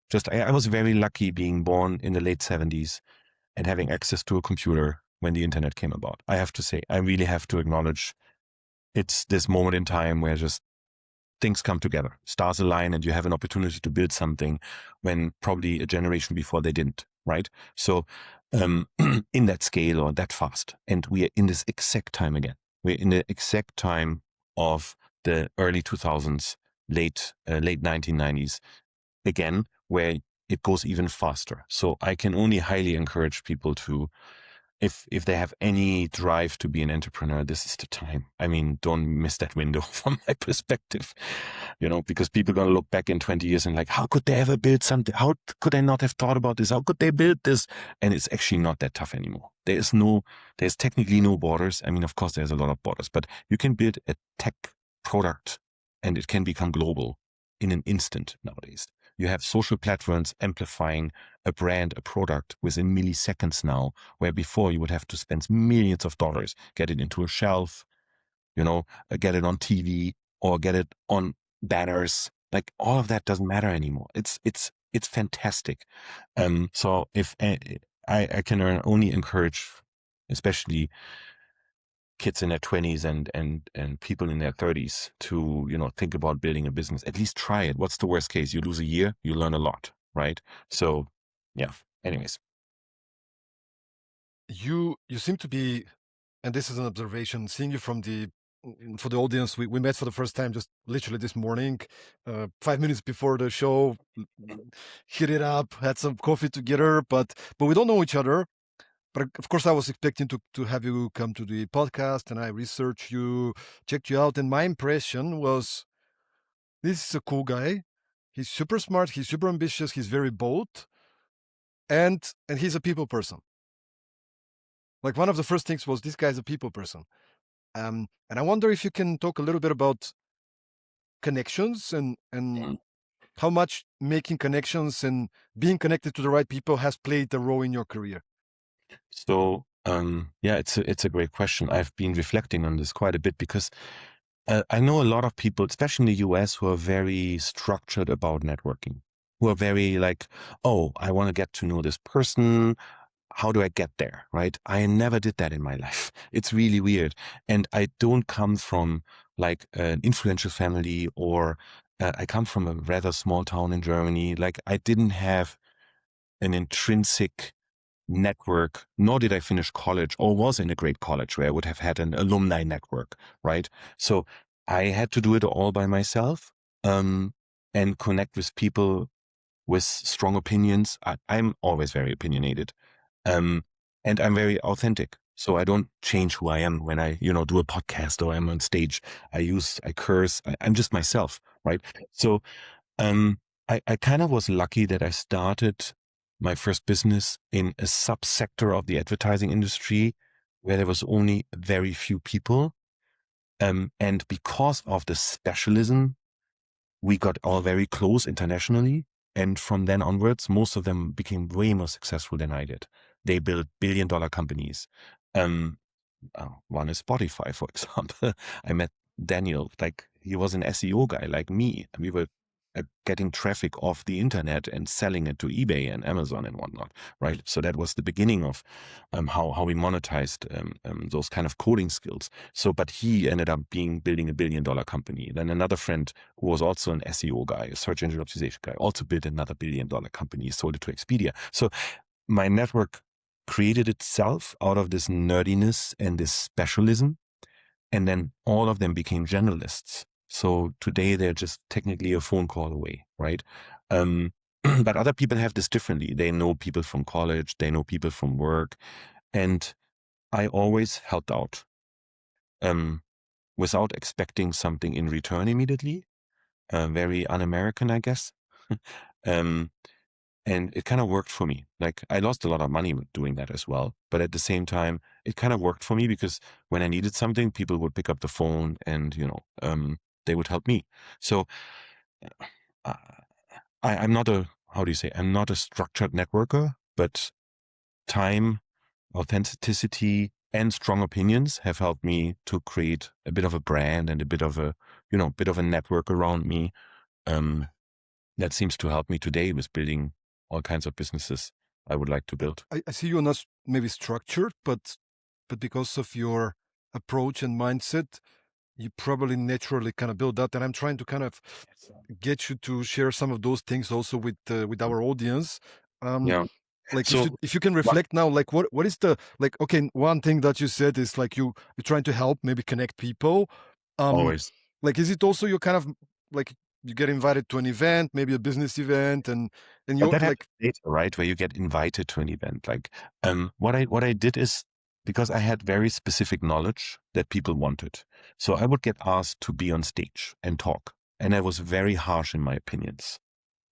Just, I was very lucky being born in the late 70s and having access to a computer when the internet came about. I have to say, I really have to acknowledge it's this moment in time where just things come together, stars align, and you have an opportunity to build something when probably a generation before they didn't, right? So in that scale or that fast. And we are in this exact time again. We're in the exact time of the early 2000s, late 1990s, again, where it goes even faster. So I can only highly encourage people to, if they have any drive to be an entrepreneur, this is the time. I mean, don't miss that window from my perspective, because people are going to look back in 20 years and like, how could they ever build something? How could I not have thought about this? How could they build this? And it's actually not that tough anymore. There's technically no borders. I mean, of course, there's a lot of borders, but you can build a tech product and it can become global in an instant nowadays. You have social platforms amplifying a brand, a product within milliseconds now, where before you would have to spend millions of dollars, get it into a shelf, get it on TV or get it on banners. Like all of that doesn't matter anymore. It's fantastic. So if I can only encourage, especially kids in their 20s and people in their 30s to, think about building a business. At least try it. What's the worst case? You lose a year, you learn a lot, right? So, yeah. Anyways. You seem to be, and this is an observation, seeing you for the audience, we met for the first time just literally this morning, 5 minutes before the show, hit it up, had some coffee together, but we don't know each other. But of course, I was expecting to have you come to the podcast, and I researched you, checked you out, and my impression was, this is a cool guy. He's super smart. He's super ambitious. He's very bold, and he's a people person. Like one of the first things was, this guy's a people person, and I wonder if you can talk a little bit about connections and how much making connections and being connected to the right people has played a role in your career. So, yeah, it's a great question. I've been reflecting on this quite a bit because I know a lot of people, especially in the US, who are very structured about networking, who are very like, oh, I want to get to know this person. How do I get there, right? I never did that in my life. It's really weird. And I don't come from like an influential family, or I come from a rather small town in Germany. Like I didn't have an intrinsic network, nor did I finish college or was in a great college where I would have had an alumni network, right? So I had to do it all by myself and connect with people with strong opinions. I'm always very opinionated. And I'm very authentic. So I don't change who I am when I, do a podcast or I'm on stage. I curse. I'm just myself, right? So I kind of was lucky that I started my first business in a subsector of the advertising industry where there was only very few people. And because of the specialism, we got all very close internationally. And from then onwards, most of them became way more successful than I did. They built billion-dollar companies. One is Spotify, for example. I met Daniel, like he was an SEO guy like me. And we were getting traffic off the internet and selling it to eBay and Amazon and whatnot, right? So that was the beginning of how we monetized those kind of coding skills. So, but he ended up building a billion-dollar company. Then another friend who was also an SEO guy, a search engine optimization guy, also built another billion-dollar company, sold it to Expedia. So my network created itself out of this nerdiness and this specialism. And then all of them became generalists. So today they're just technically a phone call away, right? But other people have this differently. They know people from college, they know people from work. And I always helped out without expecting something in return immediately. Very un-American, I guess. And it kind of worked for me. Like, I lost a lot of money with doing that as well. But at the same time, it kind of worked for me because when I needed something, people would pick up the phone and, they would help me. So I'm not I'm not a structured networker, but time, authenticity, and strong opinions have helped me to create a bit of a brand and a bit of a network around me. That seems to help me today with building all kinds of businesses I would like to build. I see you're not maybe structured, but because of your approach and mindset, you probably naturally kind of build that. And I'm trying to kind of get you to share some of those things also with our audience. Yeah. Like, So, if you can reflect now, like what is the, like, okay, one thing that you said is like you're trying to help maybe connect people. always. Like, is it also you kind of like you get invited to an event, maybe a business event, and But you're that like, happens later, right? Where you get invited to an event. Like, what I did is, because I had very specific knowledge that people wanted. So I would get asked to be on stage and talk. And I was very harsh in my opinions,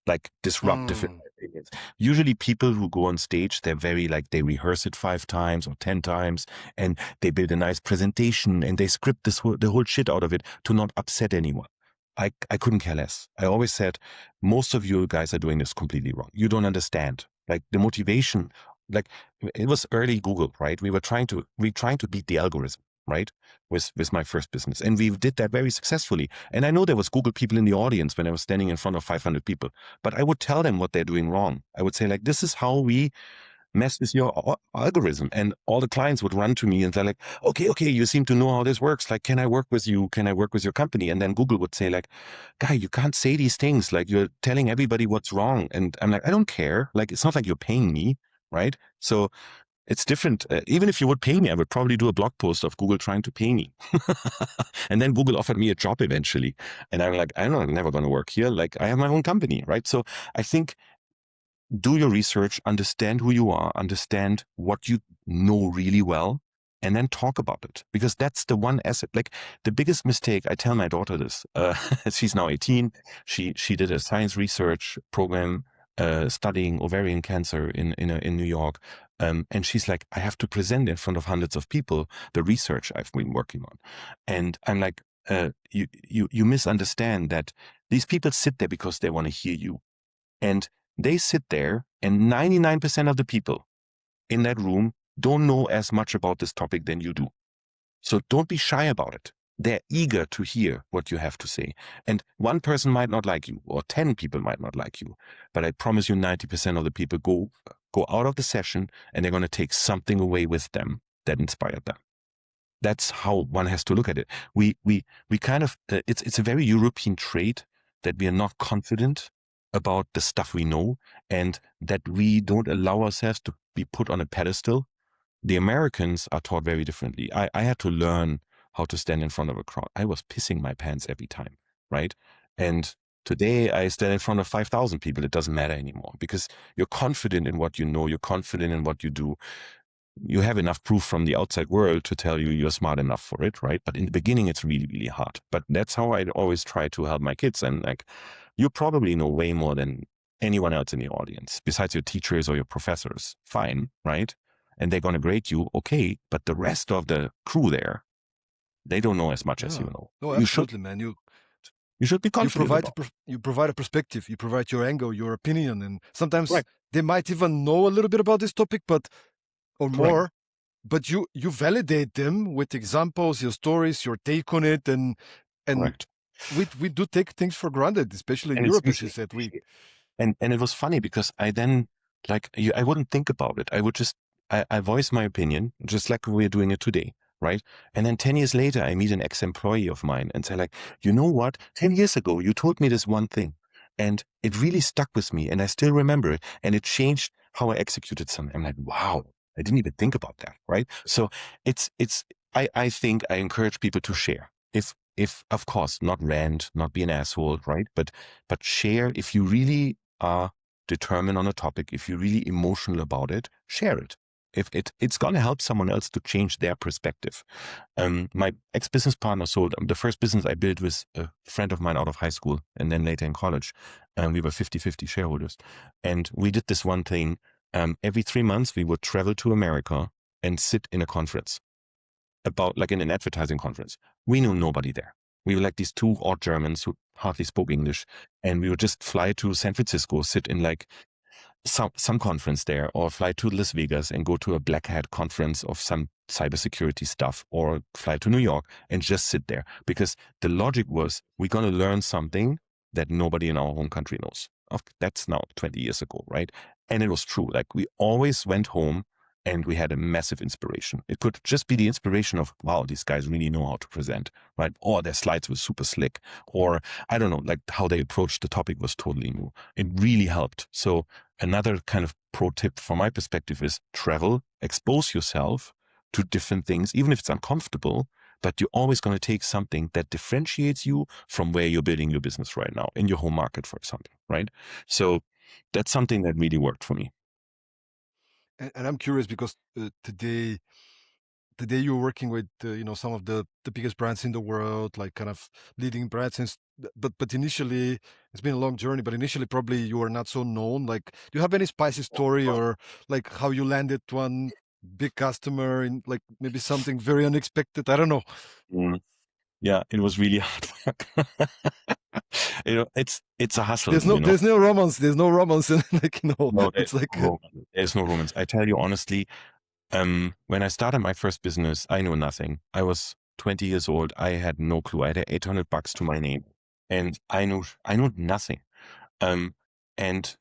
like disruptive in my opinions. Usually people who go on stage, they're very like, they rehearse it 5 times or 10 times, and they build a nice presentation and they script the whole shit out of it to not upset anyone. I couldn't care less. I always said, most of you guys are doing this completely wrong. You don't understand. Like, the motivation, like, it was early Google, right? We were trying to beat the algorithm, right? With my first business. And we did that very successfully. And I know there was Google people in the audience when I was standing in front of 500 people, but I would tell them what they're doing wrong. I would say, like, this is how we mess with your algorithm. And all the clients would run to me and they're like, okay, you seem to know how this works. Like, can I work with you? Can I work with your company? And then Google would say, like, guy, you can't say these things. Like, you're telling everybody what's wrong. And I'm like, I don't care. Like, it's not like you're paying me, right? So it's different. Even if you would pay me, I would probably do a blog post of Google trying to pay me. And then Google offered me a job eventually. And I'm like, I'm never going to work here. Like, I have my own company, right? So I think, do your research, understand who you are, understand what you know really well, and then talk about it. Because that's the one asset. Like, the biggest mistake, I tell my daughter this, she's now 18. She did a science research program studying ovarian cancer in New York. And she's like, I have to present in front of hundreds of people the research I've been working on. And I'm like, you misunderstand that these people sit there because they want to hear you. And they sit there, and 99% of the people in that room don't know as much about this topic than you do. So don't be shy about it. They're eager to hear what you have to say. And one person might not like you, or 10 people might not like you. But I promise you 90% of the people go out of the session and they're going to take something away with them that inspired them. That's how one has to look at it. We kind of, it's a very European trait that we are not confident about the stuff we know, and that we don't allow ourselves to be put on a pedestal. The Americans are taught very differently. I had to learn how to stand in front of a crowd. I was pissing my pants every time, right? And today I stand in front of 5,000 people. It doesn't matter anymore because you're confident in what you know. You're confident in what you do. You have enough proof from the outside world to tell you you're smart enough for it, right? But in the beginning, it's really, really hard. But that's how I always try to help my kids. And like, you probably know way more than anyone else in the audience, besides your teachers or your professors. Fine, right? And they're going to grade you, okay. But the rest of the crew there, they don't know as much as you know. No, You absolutely, should, man. you should be confident. You provide a perspective. You provide your angle, your opinion, and sometimes Right. they might even know a little bit about this topic, or more. But you validate them with examples, your stories, your take on it, and Correct. we do take things for granted, especially in And Europe, as you said. And it was funny because I then, like, I wouldn't think about it. I would just, I voice my opinion, just like we're doing it today, right? And then 10 years later, I meet an ex-employee of mine and say, like, you know what? 10 years ago, you told me this one thing, and it really stuck with me, and I still remember it, and it changed how I executed something. I'm like, wow, I didn't even think about that, right? So it's I think I encourage people to share. If of course, not rant, not be an asshole, right? But share. If you really are determined on a topic, if you're really emotional about it, share it. If it's going to help someone else to change their perspective. My ex-business partner sold the first business I built with a friend of mine out of high school and then later in college. We were 50-50 shareholders. And we did this one thing. Every 3 months, we would travel to America and sit in a conference about, like in an advertising conference. We knew nobody there. We were like these two odd Germans who hardly spoke English. And we would just fly to San Francisco, sit in like some conference there, or fly to Las Vegas and go to a black hat conference of some cybersecurity stuff, or fly to New York and just sit there. Because the logic was, we're going to learn something that nobody in our home country knows. That's now 20 years ago, right? And it was true. Like, we always went home and we had a massive inspiration. It could just be the inspiration of, wow, these guys really know how to present, right? Or their slides were super slick, or I don't know, like how they approached the topic was totally new. It really helped. So another kind of pro tip from my perspective is travel, expose yourself to different things, even if it's uncomfortable, but you're always going to take something that differentiates you from where you're building your business right now, in your home market, for example, right? So that's something that really worked for me. And I'm curious because today you're working with some of the biggest brands in the world, like kind of leading brands. But initially, it's been a long journey. But initially, probably you were not so known. Like, do you have any spicy story, or like how you landed one big customer in, like, maybe something very unexpected? I don't know. Yeah, it was really hard work. It's a hustle. There's no romance. There's no romance. Like, No, it's like there's no romance. I tell you honestly, when I started my first business, I knew nothing. I was 20 years old. I had no clue. I had $800 to my name, and I knew nothing. And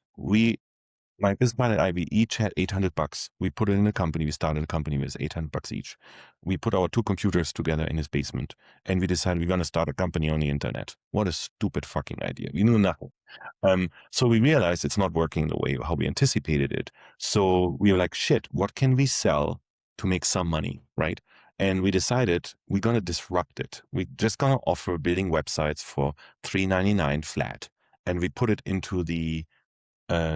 my business partner and I, we each had $800. We put it in a company. We started a company with $800 each. We put our 2 computers together in his basement, and we decided we're going to start a company on the internet. What a stupid fucking idea. We knew nothing. So we realized it's not working the way how we anticipated it. So we were like, shit, what can we sell to make some money, right? And we decided we're going to disrupt it. We're just going to offer building websites for $3.99 flat. And we put it into the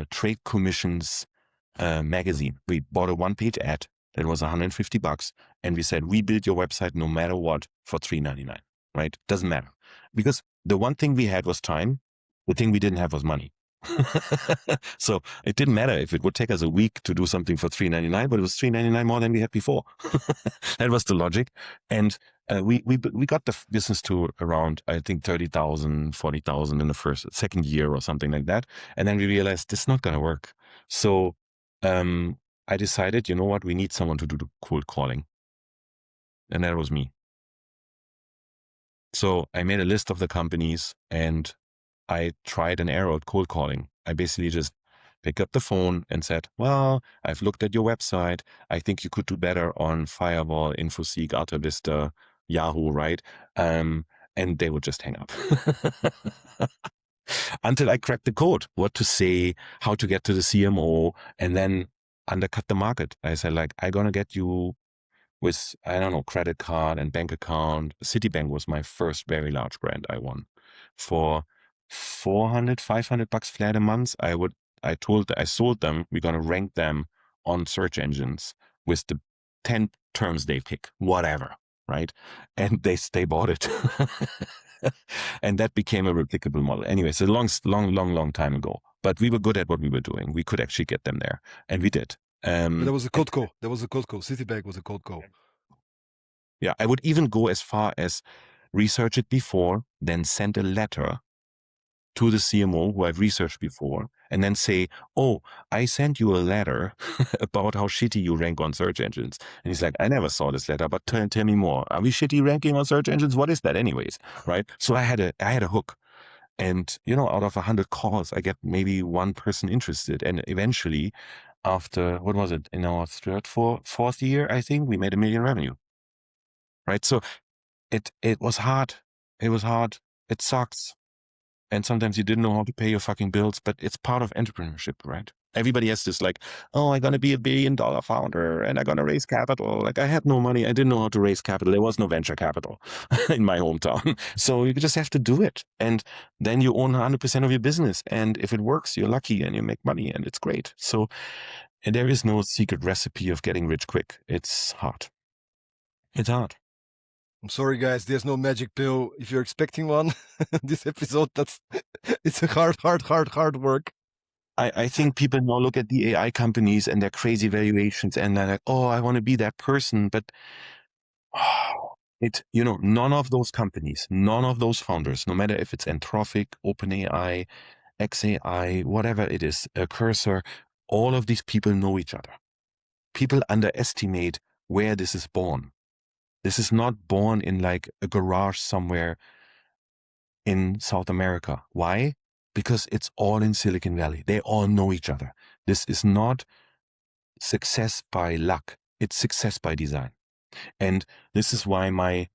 Trade Commission's magazine. We bought a 1-page ad that was $150, and we said, we build your website no matter what for $3.99, right? Doesn't matter. Because the one thing we had was time. The thing we didn't have was money. So it didn't matter if it would take us a week to do something for $3.99, but it was $3.99 more than we had before. That was the logic. And we got the business to around, I think, 30,000, 40,000 in the second year or something like that. And then we realized this is not going to work. So I decided, you know what, we need someone to do the cold calling. And that was me. So I made a list of the companies and I tried an error at cold calling. I basically just picked up the phone and said, well, I've looked at your website. I think you could do better on Firewall, InfoSeek, AltaVista, Yahoo, right? And they would just hang up. Until I cracked the code, what to say, how to get to the CMO, and then undercut the market. I said, like, I'm going to get you with, I don't know, credit card and bank account. Citibank was my first very large brand I won. For $400, $500 flat a month, I sold them, we're going to rank them on search engines with the 10 terms they pick, whatever, right? And they bought it. And that became a replicable model. Anyway, it's a long time ago. But we were good at what we were doing. We could actually get them there. And we did. But that was a cold call. Citibank was a cold call. Yeah, I would even go as far as research it before, then send a letter to the CMO who I've researched before, and then say, oh, I sent you a letter about how shitty you rank on search engines. And he's like, I never saw this letter, but tell me more. Are we shitty ranking on search engines? What is that anyways, right? So I had a hook. And, out of 100 calls, I get maybe one person interested. And eventually, after, what was it, in our fourth year, I think, we made $1 million revenue, right? So it was hard. It was hard. It sucks. And sometimes you didn't know how to pay your fucking bills, but it's part of entrepreneurship, right? Everybody has this like, oh, I'm going to be $1 billion founder and I'm going to raise capital. Like I had no money. I didn't know how to raise capital. There was no venture capital in my hometown. So you just have to do it. And then you own 100% of your business. And if it works, you're lucky and you make money and it's great. So there is no secret recipe of getting rich quick. It's hard. It's hard. I'm sorry, guys. There's no magic pill. If you're expecting one, this episode, it's a hard work. I think people now look at the AI companies and their crazy valuations and they're like, oh, I want to be that person. But none of those companies, none of those founders, no matter if it's Anthropic, OpenAI, xAI, whatever it is, Cursor, all of these people know each other. People underestimate where this is born. This is not born in like a garage somewhere in South America. Why? Because it's all in Silicon Valley. They all know each other. This is not success by luck. It's success by design. And this is why my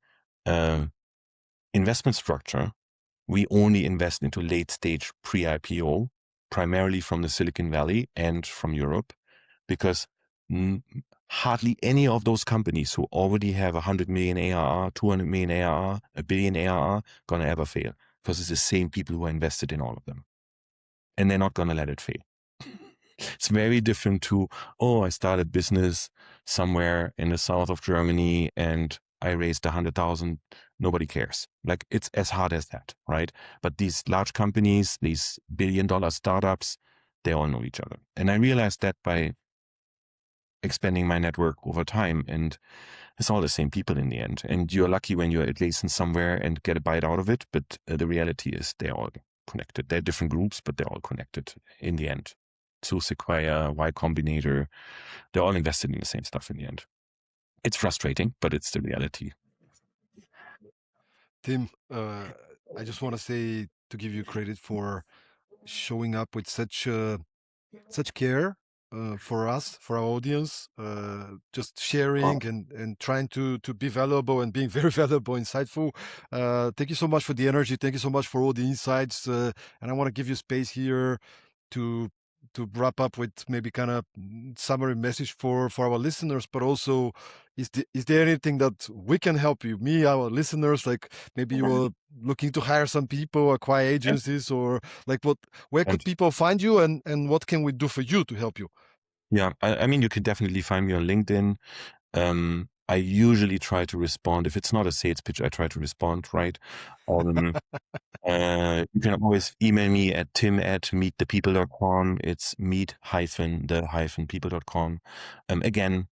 investment structure, we only invest into late stage pre-IPO, primarily from the Silicon Valley and from Europe, because hardly any of those companies who already have 100 million ARR, 200 million ARR, $1 billion ARR, gonna ever fail. Because it's the same people who are invested in all of them. And they're not going to let it fail. It's very different to, oh, I started business somewhere in the south of Germany and I raised 100,000. Nobody cares. Like it's as hard as that, right? But these large companies, these $1 billion startups, they all know each other. And I realized that by expanding my network over time, and it's all the same people in the end. And you're lucky when you're adjacent somewhere and get a bite out of it. But the reality is they're all connected. They're different groups, but they're all connected in the end. So Sequoia, Y Combinator, they're all invested in the same stuff in the end. It's frustrating, but it's the reality. Tim, I just want to say to give you credit for showing up with such care for us, for our audience, just sharing and trying to be valuable and being very valuable, insightful. Thank you so much for the energy. Thank you so much for all the insights. And I want to give you space here to wrap up with maybe kind of summary message for our listeners, but also is there anything that we can help you, me, our listeners, like maybe you were looking to hire some people, acquire agencies, or like where could people find you and what can we do for you to help you? Yeah, I mean, you can definitely find me on LinkedIn. I usually try to respond. If it's not a sales pitch, I try to respond, right? You can always email me at tim@meetthepeople.com. It's meet-the-people.com. Again,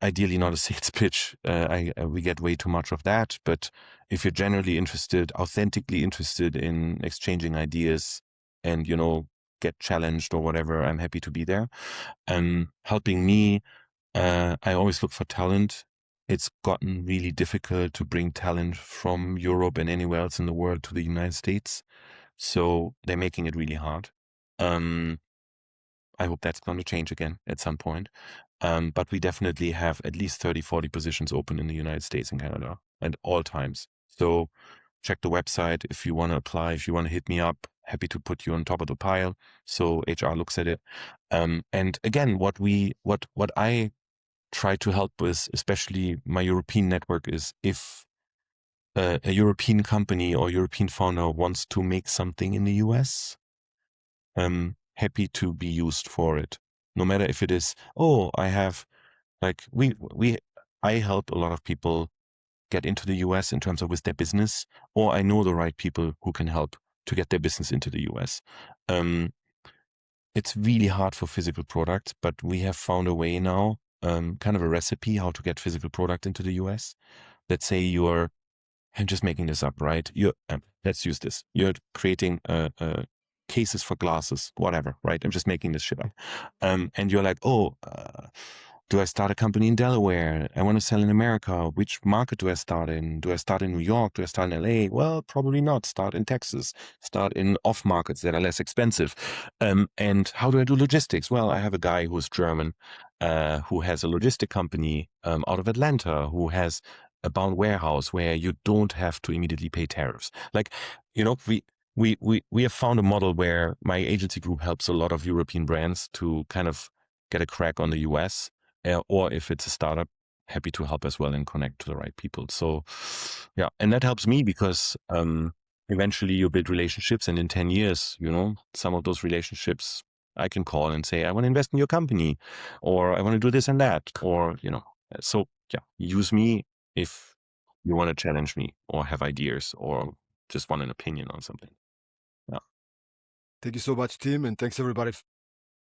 ideally not a sales pitch. We get way too much of that. But if you're generally interested, authentically interested in exchanging ideas and, get challenged or whatever, I'm happy to be there. Helping me, I always look for talent. It's gotten really difficult to bring talent from Europe and anywhere else in the world to the United States. So they're making it really hard. I hope that's going to change again at some point. But we definitely have at least 30, 40 positions open in the United States and Canada at all times. So check the website if you want to apply, if you want to hit me up, happy to put you on top of the pile. So HR looks at it. And again, what I try to help with, especially my European network, is if a European company or European founder wants to make something in the US, happy to be used for it. No matter if it is, I have, like, I help a lot of people get into the US in terms of with their business, or I know the right people who can help to get their business into the US. It's really hard for physical products, but we have found a way now, kind of a recipe how to get physical product into the US. Let's say I'm just making this up, right? Let's use this. You're creating cases for glasses, whatever, right? I'm just making this shit up. And you're like, do I start a company in Delaware? I want to sell in America. Which market do I start in? Do I start in New York? Do I start in LA? Well, probably not. Start in Texas. Start in off markets that are less expensive. And how do I do logistics? Well, I have a guy who's German, who has a logistic company out of Atlanta, who has a bound warehouse where you don't have to immediately pay tariffs. Like, we have found a model where my agency group helps a lot of European brands to kind of get a crack on the US, or if it's a startup, happy to help as well and connect to the right people. So yeah, and that helps me because eventually you build relationships, and in 10 years, you know, some of those relationships I can call and say, I want to invest in your company, or I want to do this and that, or, you know, so yeah, use me if you want to challenge me or have ideas or just want an opinion on something. Yeah. Thank you so much, Tim, and thanks everybody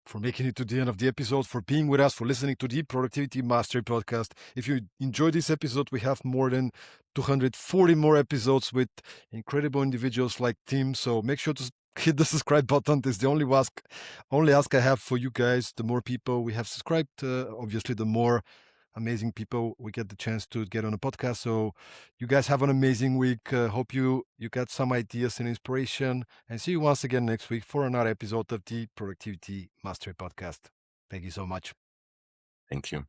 for making it to the end of the episode, for being with us, for listening to the Productivity Mastery podcast. If you enjoyed this episode, we have more than 240 more episodes with incredible individuals like Tim. So make sure to hit the subscribe button. This is the only ask I have for you guys. The more people we have subscribed, obviously, the more amazing people we get the chance to get on a podcast. So you guys have an amazing week. Hope you got some ideas and inspiration, and see you once again next week for another episode of the Productivity Mastery podcast. Thank you so much. Thank you.